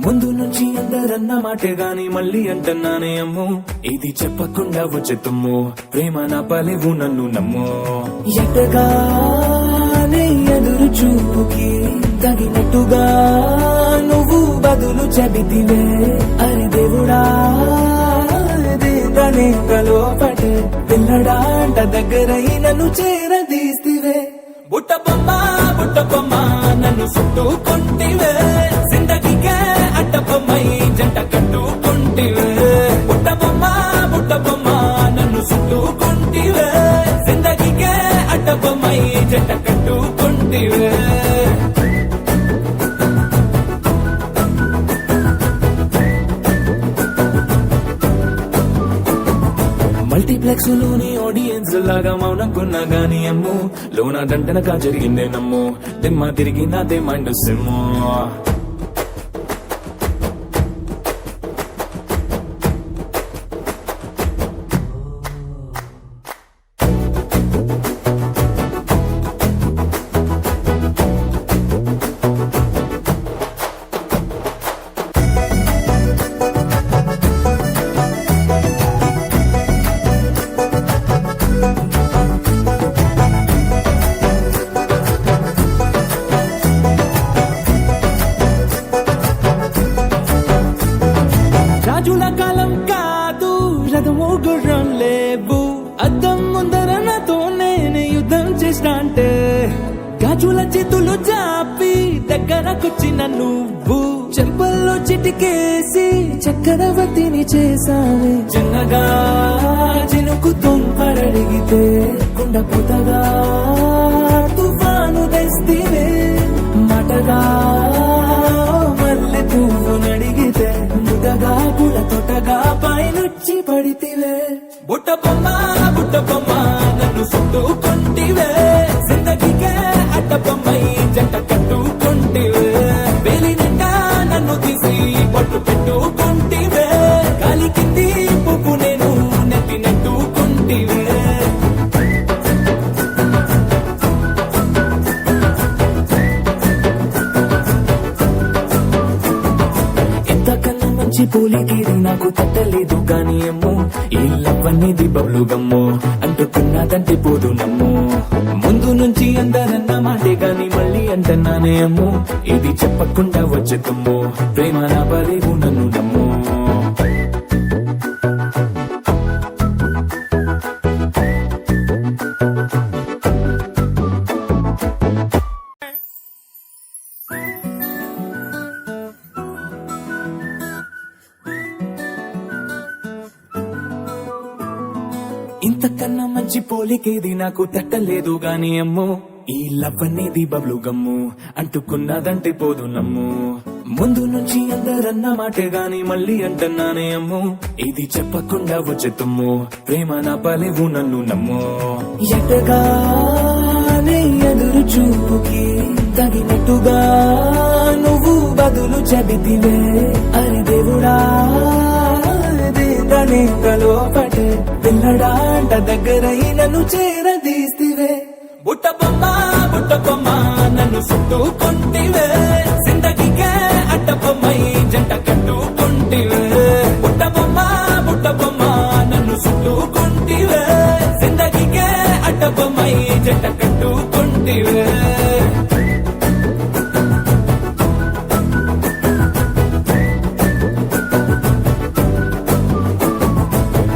[SPEAKER 2] ముందు నుంచి అందరన్న మాటే గాని మళ్ళీ అంటున్నానే అమ్ము ఇది చెప్పకుండా వచ్చే తుమ్ము ప్రేమ నా పలేవు నన్ను నమ్ము ఎటగానే ఎదురు చూపుకి తగినట్టుగా నువ్వు బదులు చెబితివే అరి దేవుడా దేదనే లోపటే పిల్లడాంట దగ్గరై నన్ను చేరదీస్తివే బుట్ట బొమ్మ నన్ను చుట్టుకుంటివే జిందగీకే అడ్డ బొమ్మై జంట కట్టుకుంటివే బుట్ట బొమ్మ నన్ను చుట్టుకుంటివే జిందగీకే అడ్డ బొమ్మై జంట కట్టుకుంటివే మల్టీప్లెక్స్ లోని ఆడియన్స్ లాగా మౌనంకున్నా గాని అమ్ము లోన దండనగా జరిగిందే నమ్ము దిమ్మ తిరిగి నాదే మైండ్ సిమ్ము రాజుల కాలం కాదు రథము గుర్రం లేవు అద్దం ముందర నాతో నేను యుద్ధం చేస్తా అంటే గాజుల చేతులు జాపి దగ్గరకొచ్చిన నువ్వు చెంపల్లో చిటికేసి చక్రవర్తిని చేసావే చిన్నగా చినుకు తుంపరడిగితే కుండ పుతగా తుఫాను తెస్తివే మాటగా మల్లె పువ్వు నడిగితే ముదగా కుల తొటగా పైనుచ్చి పడితివే బుట్ట బొమ్మ నన్ను చుట్టుకుంటివే జిందగీకే అడ్డ బొమ్మై జంట కట్టుకుంటివే వేలి నిండా నన్ను తీసి పట్టు పెట్టుకుంటివే గాలి కింది పువ్వు నేను నెత్తి నెట్టుకుంటివే ఎంతకన్నా మంచి పోలికేది నాకు తట్టలేదు గాని అమ్మో ఈ లవ్ అనేది బబ్లు గమ్ము అంటుకున్నదంటే పోదు నమ్ము ముందు నుంచి అందరన్న మాటే గాని మళ్ళీ అంటున్నానే అమ్ము ఇది చెప్పకుండా వచ్చే తుమ్ము ప్రేమ నా పలేవు నన్ను నమ్ము ఇంతకన్నా మంచి పోలికేది నాకు తట్టలేదు గాని అమ్మో ఈ లవ్ అనేది బబ్లు గమ్ము అంటుకున్నదంటే పోదు నమ్ము ముందు నుంచి అందరన్న మాటే గాని మళ్ళీ అంటున్నానే అమ్ము ఇది చెప్పకుండా వచ్చే తుమ్ము ప్రేమ నా పలేవు నన్ను నమ్ము ఎటగానే ఎదురు చూపుకి తగినట్టుగా నువ్వు బదులు చెబితివే అరి దేవుడా దేదనే లోపటే పిల్లడాంట దగ్గరై నన్ను చేరదీస్తివే బుట్ట బొమ్మ నన్ను చుట్టుకుంటివే జిందగీకే అడ్డ బొమ్మై జంట కట్టుకుంటివే బుట్ట బొమ్మ నన్ను చుట్టుకుంటివే జిందగీకే అడ్డ బొమ్మై జంట కట్టుకుంటివే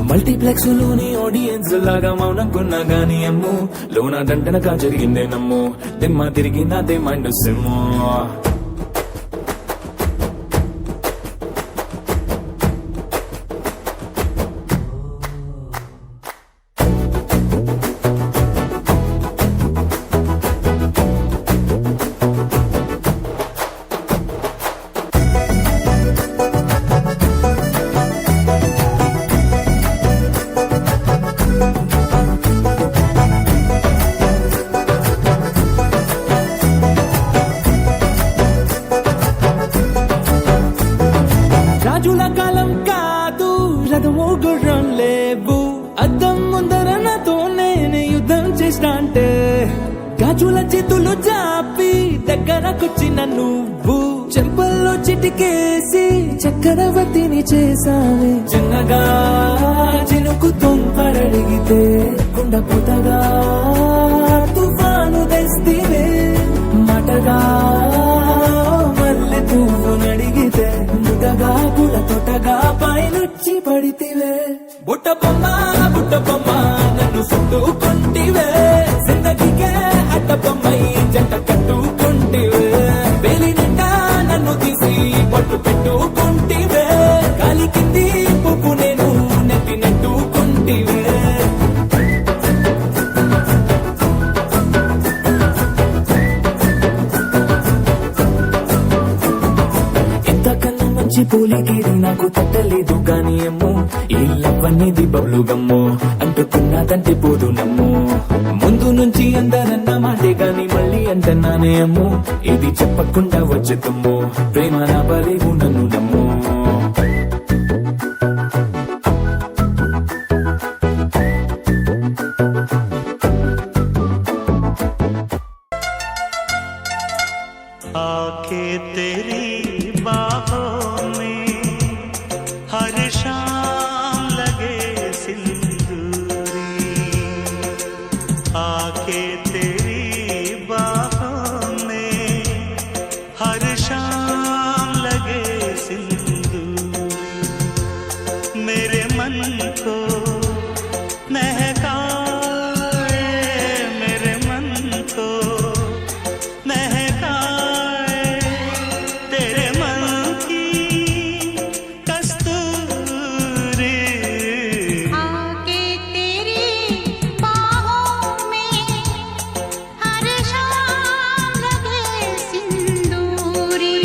[SPEAKER 2] మల్టీప్లెక్స్ లోని ఆడియన్స్ లాగా మౌనంకున్నా గాని అమ్ము లోన దండనగా జరిగిందే నమ్ము దిమ్మ తిరిగి నాదే మైండ్ సిమ్ము గాజుల చేతులు జాపి దగ్గరకొచ్చిన నువ్వు చెంపల్లో చిటికేసి చక్రవర్తిని చేసావే చిన్నగా చినుకు తుంపరడిగితే కుండ పుటగా తుఫాను తెస్తివే మటగా మల్లె పువ్వు నడిగితే ముటగా పుల తొటగా పైనుచ్చి పడితివే బుట్ట బొమ్మ నన్ను చుట్టుకుంటివే జిందగీకే అడ్డ బొమ్మై జంట కట్టుకుంటివే వేలి నిండా నన్ను తీసి పట్టు పెట్టుకుంటివే కాలి కింది పువ్వు నేను నెత్తి నెట్టుకుంటివే ఎంతకన్నా మంచి పోలికేది నాకు తట్టలేదు గాని అమ్మో ఈ లవ్ అనేది బబ్లు గమ్మో అంటుకున్నదంటే పోదు నమ్ము ముందు నుంచి అందరన్న మాటే గాని మళ్ళీ అంటున్నానే అమ్మో ఇది చెప్పకుండా వచ్చే తుమ్ము ప్రేమ నా బలేవు నన్ను నమ్ము
[SPEAKER 5] आके तेरी बाहों में हर शाम लगे सिंदूरी आके तेरी बाहों में हर शाम लगे सिंदूरी मेरे मन को महकाए मेरे मन को महकाए तेरे मन की कस्तूरी
[SPEAKER 1] आके तेरी बाहों में हर शाम लगे सिंदूरी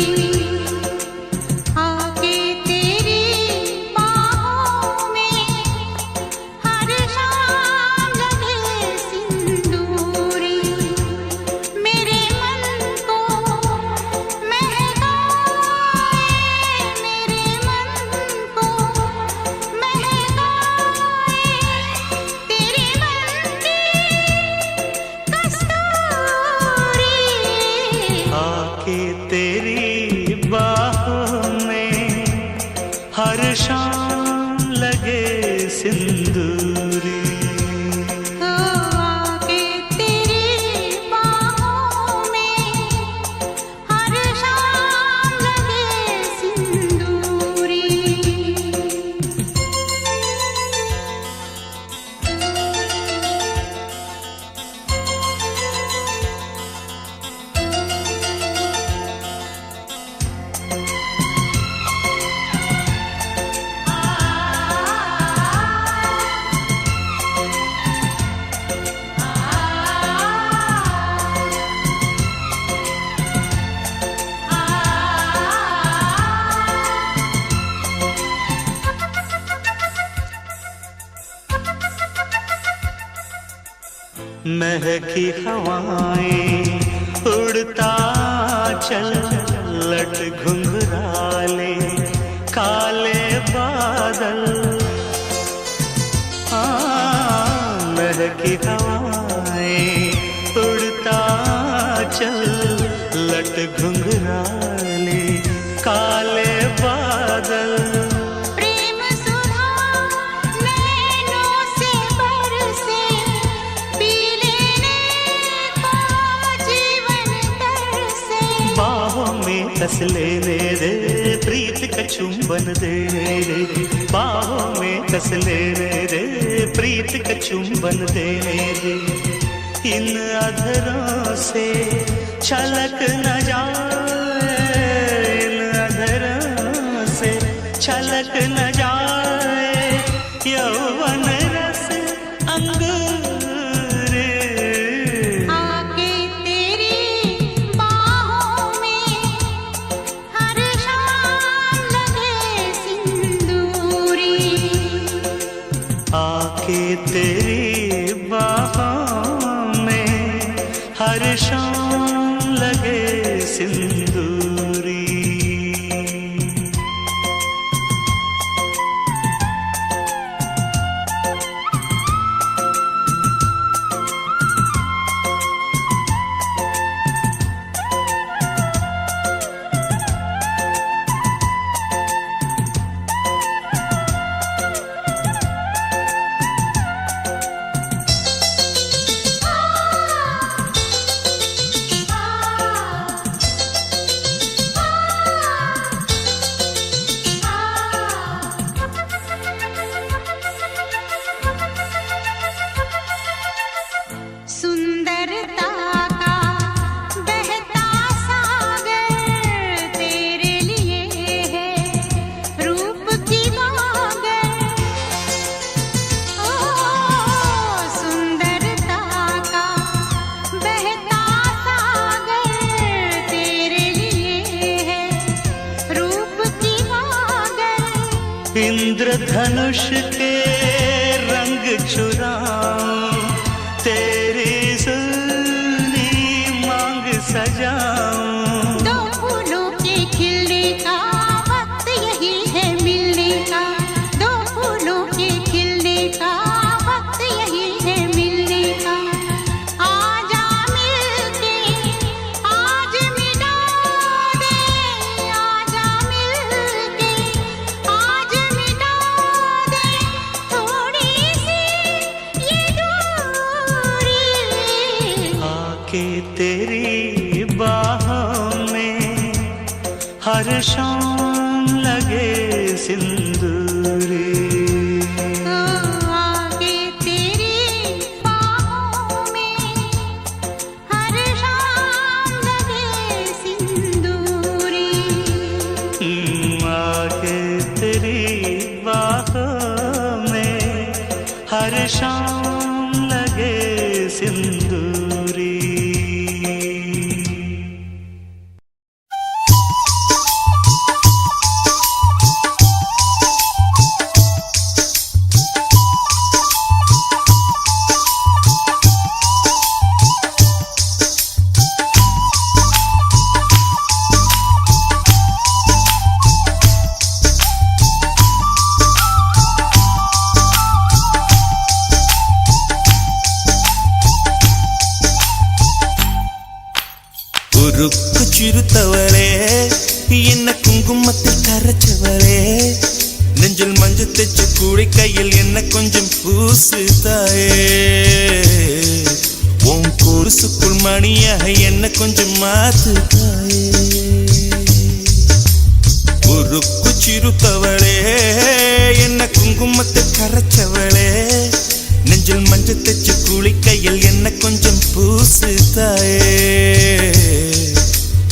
[SPEAKER 1] आके तेरी बाहों में हर शाम लगे सिंदूरी मेरे मन को महकाए मेरे मन को महकाए तेरे मन की कस्तूरी
[SPEAKER 5] आके तेरी बाहों में हर शाम लगे सिंदूरी
[SPEAKER 1] आके तेरी बाहों में हर शाम लगे सिंदूरी
[SPEAKER 5] महकी हवाएं उड़ता चल लट घुंघराले काले बादल महकी हवाएं उड़ता चल लट घुंघराले काले बादल
[SPEAKER 1] प्रेम सुधा नैनों से बरसे पी लेने को जीवन तरसे
[SPEAKER 5] बाहों में कस लेने दे प्रीत का चुंबन दे रे बाहों में कस लेने दे प्रीत का चुंबन दे रे इन अधरों से छलक न जाए इन अधरों से छलक न जाए यौवन रस अंगूर
[SPEAKER 1] आके तेरी बाहों में हर शाम लगे सिंदूरी
[SPEAKER 5] आके तेरी बाहों में हर शाम लगे सिंदूरी इंद्रधनुष के रंग चुराऊं, तेरी सुनी मांग सजाऊं।
[SPEAKER 1] दो फूलों के खिलने का वक्त यही है मिलने का, दो फूलों के खिलने का वक्त यही है मिलने का। आजा मिलके आज मिला दे, आजा मिलके आज मिला दे थोड़ी सी ये दूरी।
[SPEAKER 5] आके तेरी बाहों में हर शाम लगे सिंदूरी।
[SPEAKER 1] आगे तेरी बाहों में हर शाम लगे सिंदूरी।
[SPEAKER 5] आके तेरी बाहों में हर शाम लगे सिंदूरी। உருக்கு சிறுத்தவளே, என்ன குங்குமத்தில் கரைச்சவளே, நெஞ்சில் மஞ்சள் தைச்ச கூடை கையில் என்ன கொஞ்சம் பூசு தாயே. உன் கொலுசுக்குள் மணியாக என்ன கொஞ்சம் மாத்து தாயே. உருக்கு சிறுத்தவளே, என்ன குங்குமத்தில் கரைச்சவளே, நெஞ்சில் மஞ்சள் தைச்ச கூடை கையில் என்ன கொஞ்சம் பூசு தாயே.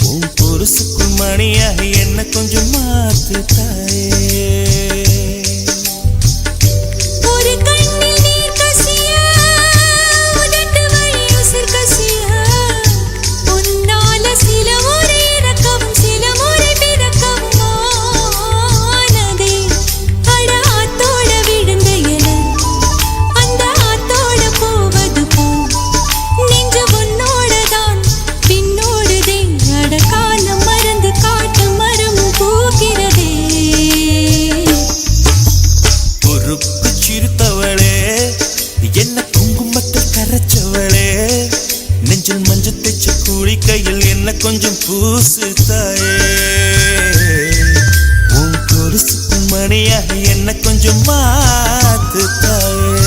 [SPEAKER 5] உன் பொருசுக்குள் மணியாக என்ன கொஞ்சம் மாத்து தாயே.
[SPEAKER 1] ஒரு கண்ணில் நீர் கசிய உதட்டு வழி உசிர் கசிய, உன்னால சில முறை இறக்கவும் சில முறை பிறக்கவும் ஆனதே. அட ஆத்தோட விழுந்த இல அந்த ஆத்தோட போவது போ, நெஞ்சு உன்னோடதான் பின்னோடுதே. அட காலம் மறந்து காட்டு மரமும் பூக்கிறதே.
[SPEAKER 5] உருக்கு சிறுத்தவளே, என்ன குங்குமத்தில் கரைச்சவளே, நெஞ்சில் மஞ்சள் தைச்ச கூலி கையில் என்ன கொஞ்சம் பூசு தாயே. உன் கொலுசுக்கு மணியாக என்ன கொஞ்சம் மாத்து தாயே.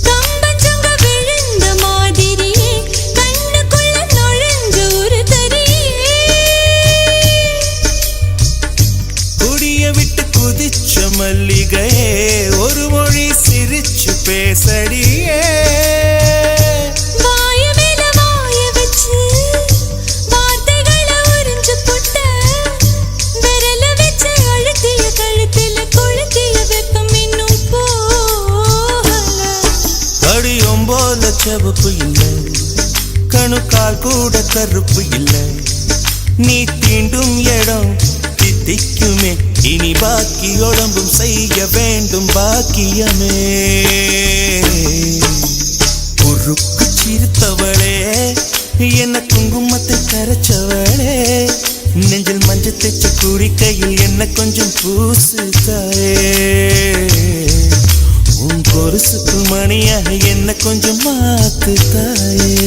[SPEAKER 1] கம்பஞ்சங்க விழுந்த மாதிரியே கண்ணுக்குள்ள நுழைஞ்ச ஒரு தரியே.
[SPEAKER 5] குடிய விட்டு குதிச்ச மல்லிகையே, ஒரு மொழி சிரிச்சு பேசடியே.
[SPEAKER 1] வாய மேல வாய வச்சு வார்த்தைகளை உறிஞ்சு புட்ட, விரல வச்சு அழுத்திய கழுத்துல கொளுத்திய வெப்பம் இன்னும் போகல.
[SPEAKER 5] கடியும் போல செவப்பு இல்லை, கணுக்கால் கூட கருப்பு இல்லை. நீ தீண்டும் இடம் தித்திக்குமே, இனி பாக்கி உடம்பும் செய்ய வேண்டும் பாக்கியமே. உருக்கு சிறுத்தவளே, என்ன குங்குமத்தை கரைச்சவளே, நெஞ்சில் மஞ்சள் தைச்ச கூடி கையில் என்ன கொஞ்சம் பூசு தாயே. உன் கொலுசுக்குள் மணியாக என்ன கொஞ்சம் மாத்து தாயே.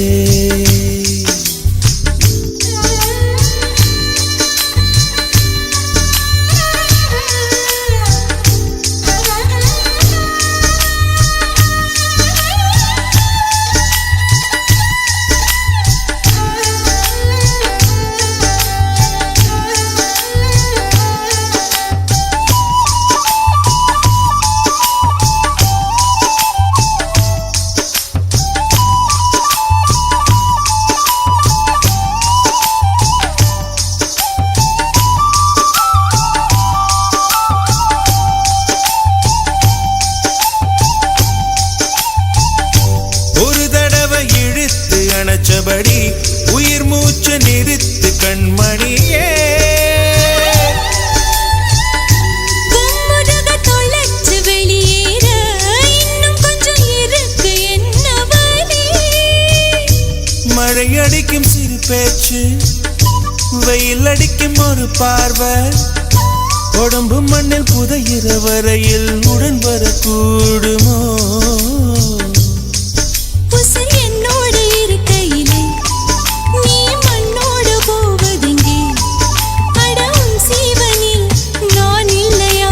[SPEAKER 9] மழை அடிக்கும் சிறு பேச்சு, வெயில் அடிக்கும் ஒரு பார்வை, உடம்பு மண்ணில் புதையிற வரையில் உடன் வரக்கூடுமோ?
[SPEAKER 1] என்னோடு இருக்கையிலே நீ மண்ணோடு போவதெங்கே? அடம் சீவனில் நான் இல்லையா?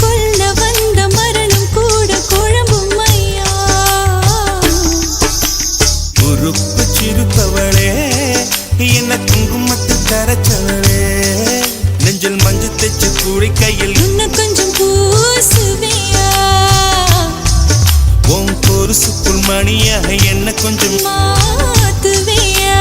[SPEAKER 1] கொல்ல வந்த மரணம் கூட குழம்பும் ஐயா.
[SPEAKER 9] உறுப்பு சிறுத்தவளே, என்ன குங்குமத்து கரைச்சவளே, நெஞ்சில் மஞ்சு தைச்சு கூடி கையில்
[SPEAKER 1] இன்னும் கொஞ்சம் பூசுவியா?
[SPEAKER 9] உன் பொருசுக்குள் மணியாக என்ன கொஞ்சம்
[SPEAKER 1] மாத்துவியா?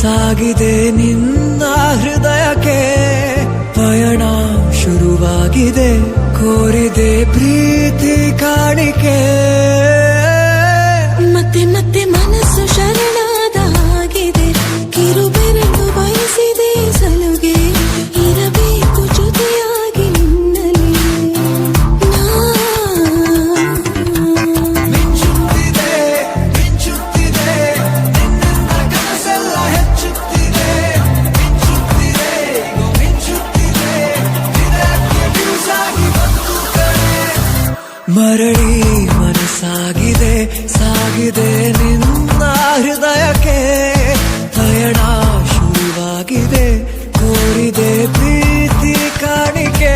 [SPEAKER 4] ಸಾಗಿದೆ ನಿನ್ನ ಹೃದಯಕ್ಕೆ, ಪಯಣ ಶುರುವಾಗಿದೆ, ಕೋರಿದೆ ಪ್ರೀತಿ ಕಾಣಿಕೆ.
[SPEAKER 1] ಮತ್ತೆ ಮತ್ತೆ ಮನಸ್ಸು ಶರಣಾದ ಹಾಗಿದೆ, ಕಿರುಬೆರಳು ಬಯಸಿದೆ ಸಲುಗೆ, ಇರಬೇಕು ಜೊತೆಯಾಗಿ ನಿನ್ನಲ್ಲಿ.
[SPEAKER 4] ಮಿಂಚುತ್ತಿದೆ ಮಿಂಚುತ್ತಿದೆ ನಿನ್ನಿಂದ ಕನಸೆಲ್ಲ ಹೆಚ್ಚುತ್ತಿದೆ, ಮಿಂಚುತ್ತಿದೆ ಮಿಂಚುತ್ತಿದೆ ಇದಕ್ಕೆ ಬಿರುಸಾಗಿ ಬಂತು ಕಣೆ. ಮರಳಿ ಮನಸ್ಸಾಗಿದೆ ಸಾಗಿದೆ ನಿನ್ನ ಹೃದಯಕ್ಕೆ, ಪಯಣ ಶುರುವಾಗಿದೆ, ಕೋರಿದೆ ಪ್ರೀತಿ ಕಾಣಿಕೆ.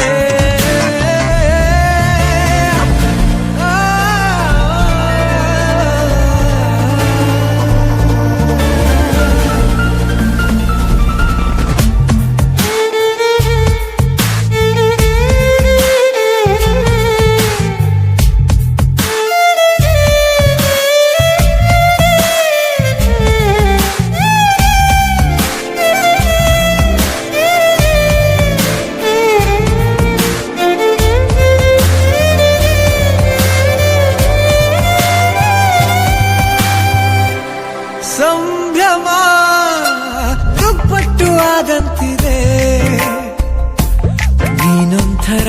[SPEAKER 4] ಸಂಭ್ರಮ ದುಪ್ಪಟ್ಟು ಆದಂತಿದೆ, ನೀನೊಂಥರ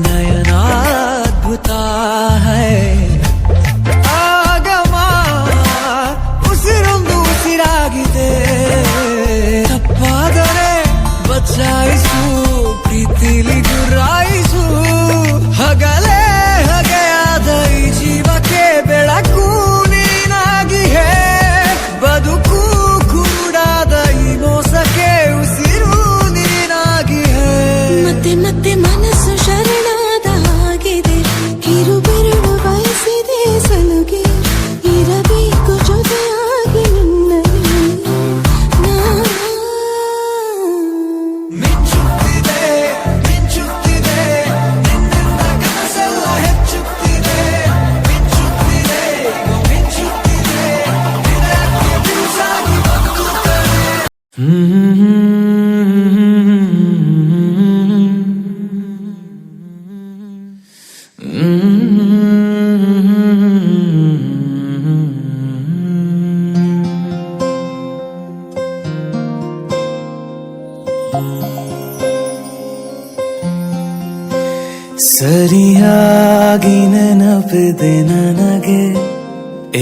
[SPEAKER 4] ನಯನಾದ್ಭುತ ಹೈ. ಆಗಮ ಉಸಿರೊಂದು ಉಸಿರಾಗಿದೆ, ತಪ್ಪಾದರೆ ಬಚಾಯಿಸು, ಪ್ರೀತಿಲಿ ಗುರಾಯಿಸು. ಹಗಲೇ ಹಗೆಯಾದ ಈ ಜೀವಕ್ಕೆ ಬೆಳಕು ನೀನಾಗಿ ಹೇ, ಬದುಕು ಕುರುಡಾದ ಈ ಮೋಸಕ್ಕೆ ಉಸಿರು ನೀನಾಗಿ ಹೇ.
[SPEAKER 1] ಮತ್ತೆ ಮತ್ತೆ ಮನಸ್ಸು ಶರಣಾದ ಹಾಗಿದೆ, ಕಿರುಬೆರಳು ಬಯಸಿದೆ ಸಲುಗೆ, ಇರಬೇಕು ಜೊತೆಯಾಗಿ ನಿನ್ನಲ್ಲಿ.
[SPEAKER 4] ಮಿಂಚುತ್ತಿದೆ ಮಿಂಚುತ್ತಿದೆ ನಿನ್ನಿಂದ ಕನಸೆಲ್ಲ ಹೆಚ್ಚುತ್ತಿದೆ, ಮಿಂಚುತ್ತಿದೆ ಮಿಂಚುತ್ತಿದೆ ಇದಕ್ಕೆ ಬಿರುಸಾಗಿ ಬಂತು ಕಣೆ.
[SPEAKER 2] ಸರಿಯಾಗಿ ನೆನಪಿದೆ ನನಗೆ,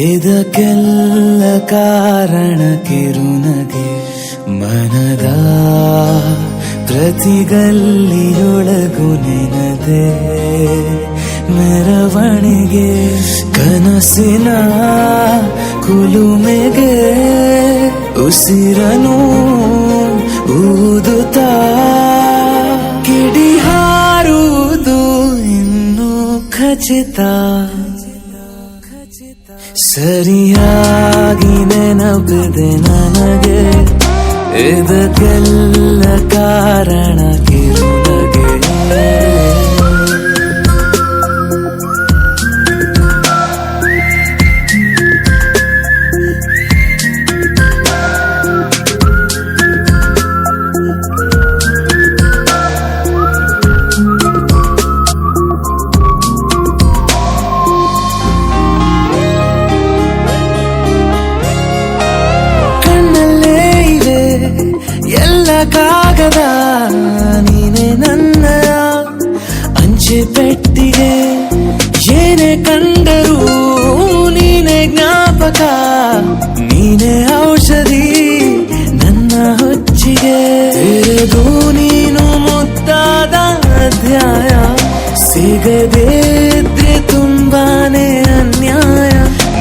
[SPEAKER 2] ಇದಕ್ಕೆಲ್ಲ ಕಾರಣ ಕಿರುನಗೆ. ಮನದ ಪ್ರತಿಗಲ್ಲಿಯೊಳಗು ನೆನದೆ ಮೆರವಣಿಗೆ, ಕನಸಿನ ಕುಲುಮೆಗೆ ಉಸಿರನು ಊದುತ್ತಾ
[SPEAKER 4] ಖಚಿತ ಸರಿಯಾಗಿ ನೆನಪಿದೆ ನನಗೆ ಇದಕ್ಕೆಲ್ಲ ಕಾರಣ ಕಿರುನಗೆ ಕಾಗದ ನೀನೆ ನನ್ನ ಅಂಚೆ ಪೆಟ್ಟಿಗೆ ಏನೇ ಕಂಡರೂ ನೀನೆ ಜ್ಞಾಪಕ ನೀನೆ ಔಷಧಿ ನನ್ನ ಹೊಚ್ಚಿಗೆ ತೆರೆದು ನೀನು ಮುದ್ದಾದ ಅಧ್ಯಾಯ ಸಿಗದಿದ್ರೆ ತುಂಬಾನೇ ಅನ್ಯಾಯ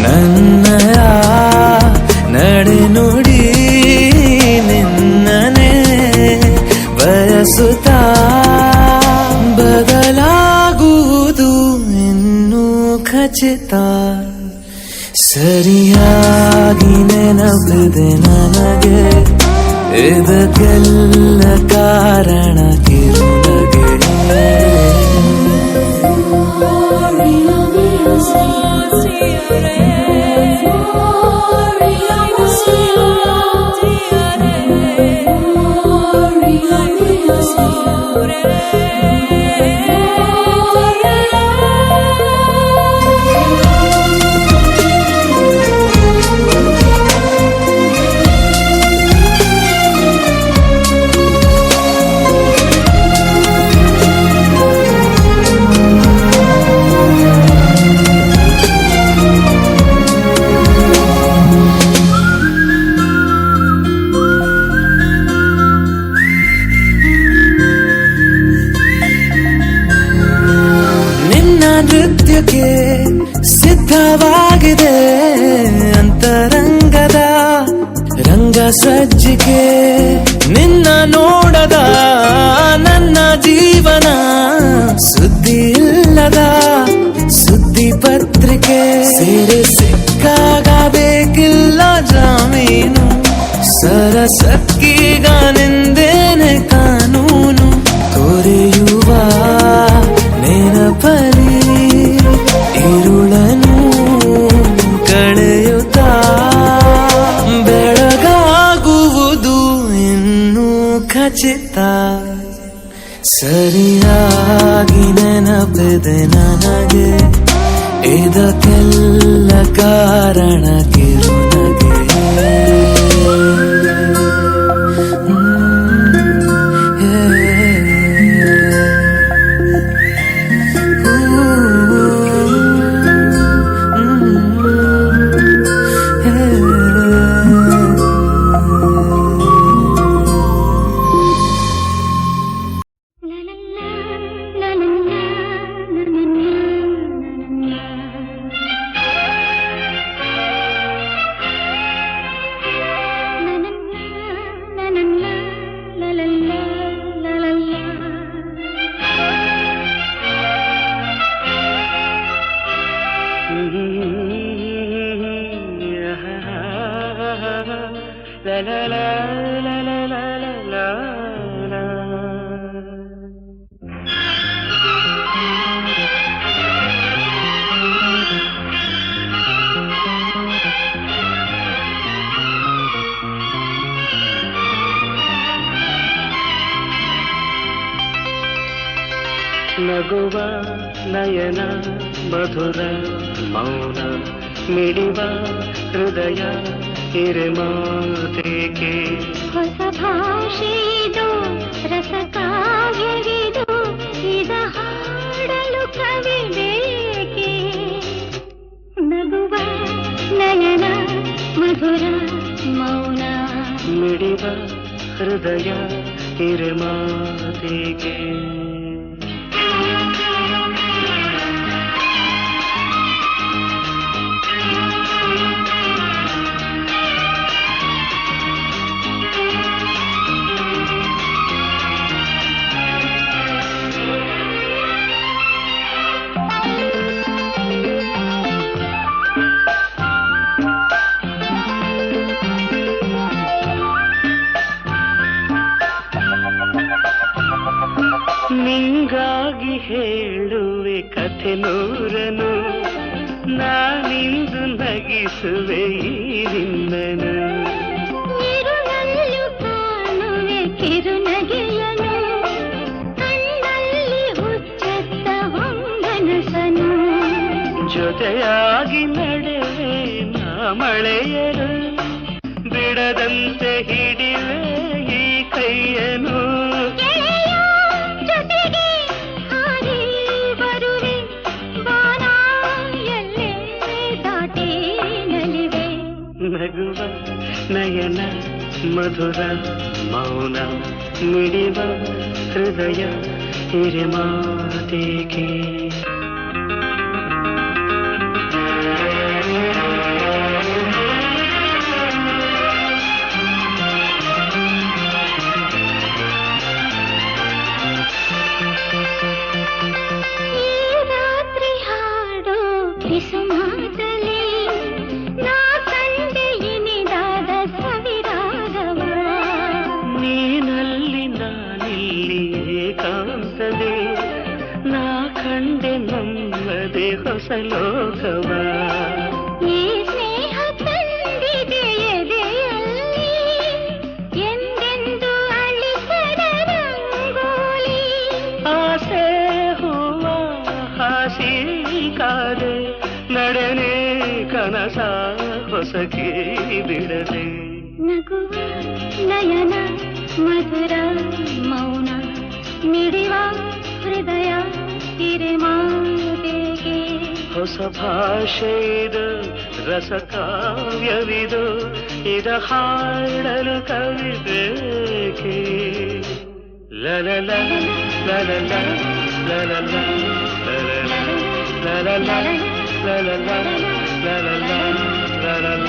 [SPEAKER 4] ನನ್ನಯ ನಡೆ ನುಡಿ ನಿನ್ನನೆ ಬಯಸುತ್ತಾ ಬದಲಾಗುವುದು ಇನ್ನೂ ಖಚಿತ ಸರಿಯಾಗಿ ನೆನಪಿದೆ ನನಗೆ ಇದಕ್ಕೆಲ್ಲ ಕಾರಣ ಕಿರುನಗೆ ನೃತ್ಯಕ್ಕೆ ಸಿದ್ಧವಾಗಿದೆ ಅಂತರಂಗದ ರಂಗ ಸಜ್ಜಿಕೆ ನಿನ್ನ ನೋಡದ ನನ್ನ ಜೀವನ ಸುದ್ದಿ ಇಲ್ಲದ ಸುದ್ದಿ ಪತ್ರಿಕೆ ಸೇರೆ ಸಿಕ್ಕಾಗ ಬೇಕಿಲ್ಲ ಜಾಮೀನು ಸರಸಕ್ಕೀಗ ನಿಂದೇನೆ ಕಾನೂನು ತೊರೆಯುವ ನೆನಪಲಿ ഇരുളനു ಕಳೆಯುತ್ತಾ ಬೆಳಗಾಗುವುದು ಇನ್ನೂ ಖಚಿತ ಸರಿಯಾಗಿ ನೆನಪಿದೆ ನನಗೆ ಇದಕ್ಕೆಲ್ಲ ಕಾರಣ ಕಿರುನಗೆ
[SPEAKER 3] ನಗುವ ನಯನ ಮಧುರ ಮೌನ ಮಿಡಿವ ಹೃದಯ ಹಿರಿಮಾತೇಕೆ
[SPEAKER 1] ಹೊಸ ಭಾಷೆಯಿದು ರಸ ಕಾವ್ಯವಿದು ಇದ ಹಾಡಲು ಕವಿ ಬೇಕೆ ನಗುವ ನಯನ ಮಧುರ ಮೌನ
[SPEAKER 3] ಮಿಡಿವ ಹೃದಯ ಹಿರಿಮಾತೇಕೆ ಹೇಳುವೆ ಕಥೆ ನೂರನು ನಾನಿಂದು ನಗಿಸುವೆ ಈ ನಿನ್ನನು
[SPEAKER 1] ಇರುಳಲ್ಲೂ ಕಾಣುವೆ ಕಿರುನಗೆಯನು ಕಣ್ಣಲ್ಲಿ ಹುಚ್ಚೆತ್ತ ಹೊಂಗನಸನು
[SPEAKER 3] ಜೊತೆಯಾಗಿ ನಡೆವೆ ನಾ ಮಳೆಯರು ಬಿಡದಂತೆ ಹಿಡಿವೆ ಈ ಕೈಯನು
[SPEAKER 1] ಗೆಳೆಯ ಜೊತೆಗೆ ಹಾರಿ ಬರುವೆ ಬಾನ ಎಲ್ಲೇ ದಾಟಿ ನಲಿವೆ
[SPEAKER 3] ನಗುವ ನಯನ ಮಧುರ ಮೌನ ಮಿಡಿವ ಹೃದಯ ಹಿರಿಮಾತೇಕೆ
[SPEAKER 1] ಈ ರಾತ್ರಿ ಹಾಡೋ ಕಿಸುಮಾತಲಿ ನಾ ಕಂಡೆ ಇನಿದಾದ ಸವಿರಾಗವ
[SPEAKER 3] ನೀನಲ್ಲಿ ನಾನಿಲ್ಲಿ ಏಕಾಂತದೆ ನಾ ಕಂಡೆ ನಮ್ಮದೆ ಹೊಸ ಲೋಕವ
[SPEAKER 1] ಈ ಸ್ನೇಹ ತಂದಿದೆ ಎದೆಯಲ್ಲಿ ಎಂದೆಂದು ಅಳಿಸದ ರಂಗೋಲಿ
[SPEAKER 3] ಆಸೆ ಹೂವ ಹಾಸಿ ಕಾದೆ ನಡೆನೆ ಕನಸ ಹೊಸಕಿ ಬಿಡದೆ
[SPEAKER 1] ನಗುವ ನಯನ ಮಧುರ ಮೌನ ಮಿಡಿವ ಹೃದಯ ಹಿರಿಮಾತೆಗೆ
[SPEAKER 3] ಹೊಸ ಭಾಷೆ ಇದು ರಸ ಕಾವ್ಯವಿದು ಇದ ಹಾಡಲು ಕವಿಬೇಕೆ ಲಲಲ ಲಲಲ ಲಲಲ ಲಲಲ ಲಲಲ ಲಲಲ ಲಲಲ ಲಲಲ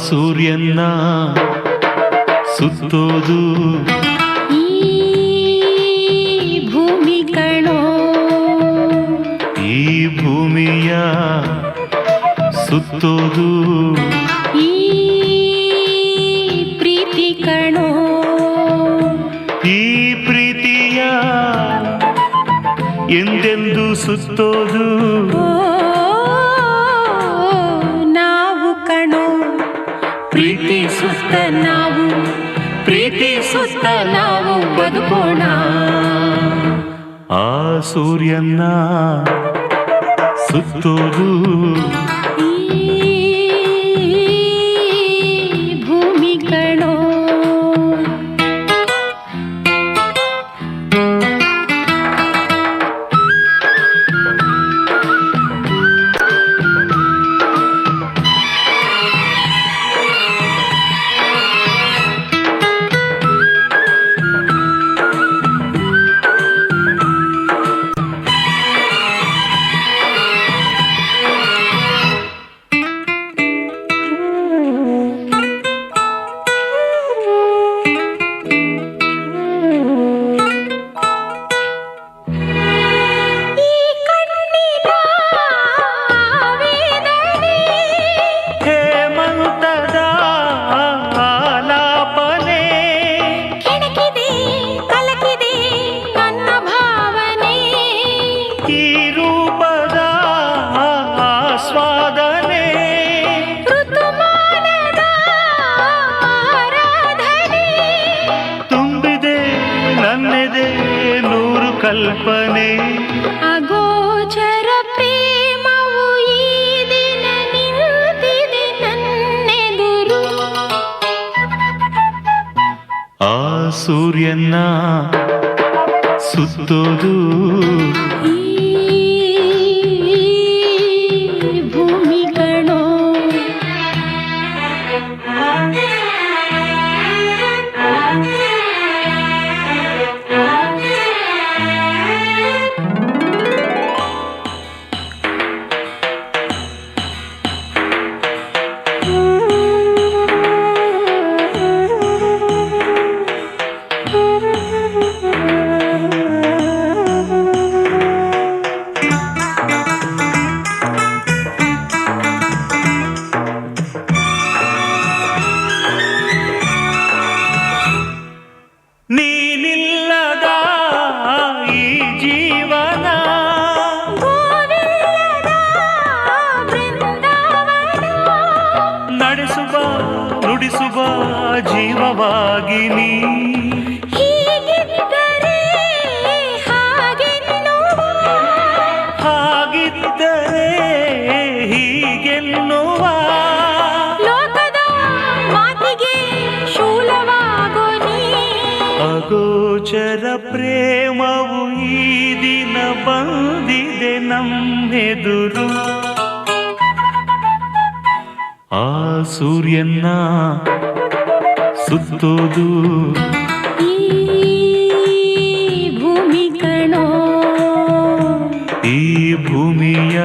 [SPEAKER 9] ಸೂರ್ಯನ್ನ ಸುತ್ತೋದು
[SPEAKER 1] ಈ ಭೂಮಿ ಕಣೋ
[SPEAKER 9] ಈ ಭೂಮಿಯ ಸುತ್ತೋದು
[SPEAKER 1] ಈ ಪ್ರೀತಿ ಕಣೋ
[SPEAKER 9] ಈ ಪ್ರೀತಿಯ ಎಂದೆಂದು ಸುತ್ತೋದು
[SPEAKER 1] ಓ ನಾವು ಕಣೋ ಪ್ರೀತಿ ಸುತ್ತ ನಾವು ಪ್ರೀತಿ ಸುತ್ತ ನಾವು ಬದುಕೋಣ
[SPEAKER 9] ಆ ಸೂರ್ಯನ್ನ ಸುತ್ತೋದು
[SPEAKER 1] ಈ ಭೂಮಿ ಕಣೋ
[SPEAKER 9] ಹೇಮಂತದ ಆಲಾಪನೆ
[SPEAKER 1] ಕೆಣಕಿದೆ ಕಲಕಿದೆ ನನ್ನ ಭಾವನೆ
[SPEAKER 9] ಈ ರೂಪದ ಆಸ್ವಾದನೆ
[SPEAKER 1] ಋತುಮಾನದ ಆರಾಧನೆ
[SPEAKER 9] ತುಂಬಿದೆ ನನ್ನೆದೆ ನೂರು ಕಲ್ಪನೆ
[SPEAKER 1] ಅಗೋಚರ ಪ್ರೇಮವು ಈ ದಿನ ನಿಂತಿದೆ ನನ್ನೆದುರು
[SPEAKER 9] ಆ ಸೂರ್ಯನ್ನ ಸುತ್ತೋದು
[SPEAKER 1] ಈ
[SPEAKER 9] ನೀನಿಲ್ಲದ ಈ ಜೀವನ ನಡೆಸುವ ನುಡಿಸುವ ಜೀವವಾಗಿ ನೀ ಹಾಗಿದ್ದರೆ ಹೀಗೆನ್ನುವ
[SPEAKER 1] ಲೋಕದ ಮಾತಿಗೆ ಶೂಲವಾಗೋ ನೀ
[SPEAKER 9] ಅಗೋಚರ ಪ್ರೇಮವು ಈ ದಿನ ಬಂದಿದೆ ನಮ್ಮೆದುರು ಆ ಸೂರ್ಯನ ಸುತ್ತೋದು
[SPEAKER 1] ಈ ಭೂಮಿ ಕಣೋ
[SPEAKER 9] ಈ ಭೂಮಿಯ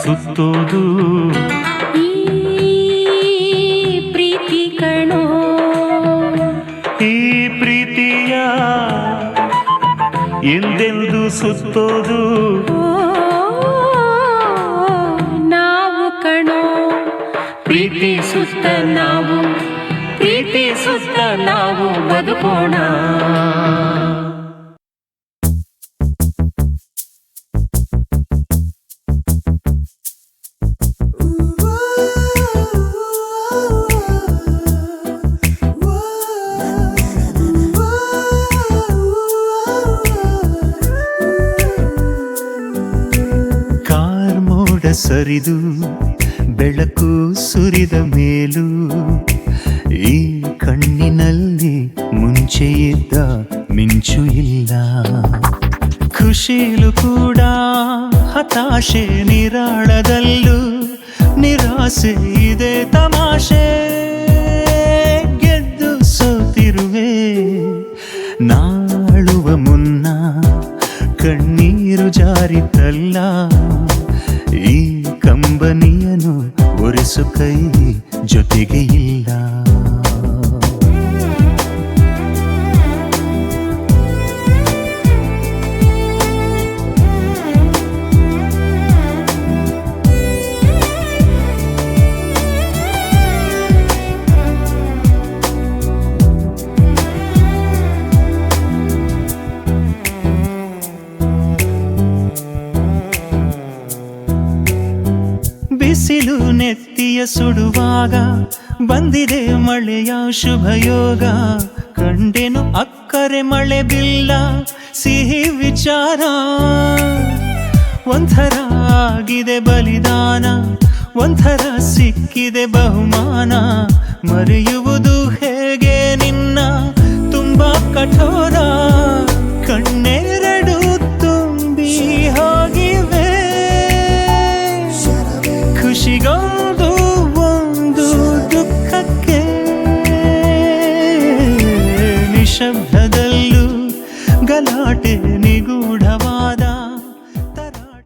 [SPEAKER 9] ಸುತ್ತೋದು
[SPEAKER 1] ಈ ಪ್ರೀತಿ ಕಣೋ
[SPEAKER 9] ಈ ಪ್ರೀತಿಯ ಎಂದೆಂದು ಸುತ್ತೋದು
[SPEAKER 1] ನಾವು ಕಣೋ
[SPEAKER 9] ಪ್ರೀತಿ ಸುತ್ತ ನಾವು ಪ್ರೀತಿ ಸುತ್ತ ನಾವು ಬದುಕೋಣ ಕಾರ್ಮೋಡ ಸರಿದು ಬೆಳಕು ಸುರಿದ ಮೇಲೂ ಈ ಕಣ್ಣಿನಲ್ಲಿ ಮುಂಚೆ ಇದ್ದ ಮಿಂಚು ಇಲ್ಲ ಖುಷಿಲು ಕೂಡ ಹತಾಶೆ ನಿರಾಳದಲ್ಲೂ ನಿರಾಸೆ ಇದೆ ತಮಾಷೆ ಗೆದ್ದು ಸೋತಿರುವೆ ನಾಳುವ ಮುನ್ನ ಕಣ್ಣೀರು ಜಾರಿತಲ್ಲ ಈ ಕಂಬನಿಯನು ಒರೆಸು ಕೈ ಜೊತೆಗೆ ಇಲ್ಲ ಬಿಸಿಲು ನೆತ್ತಿಯ ಸುಡುವಾಗ ಬಂದಿದೆ ಮಳೆಯ ಶುಭಯೋಗ ಕಂಡೆನು ಅಕ್ಕರೆ ಮಳೆ ಬಿಲ್ಲ ಸಿಹಿ ವಿಚಾರ ಒಂಥರ ಆಗಿದೆ ಬಲಿದಾನ ಒಂಥರ ಸಿಕ್ಕಿದೆ ಬಹುಮಾನ ಮರೆಯುವುದು ಹೇಗೆ ನಿನ್ನ ತುಂಬಾ ಕಠೋರ ಕಣ್ಣೆರಡು ತುಂಬಿ ಹೋಗಿವೆ ಖುಷಿಗೊಂದು ಒಂದು ದುಃಖಕ್ಕೆ ನಿಶಬ್ದದಲ್ಲೂ ಗಲಾಟೆ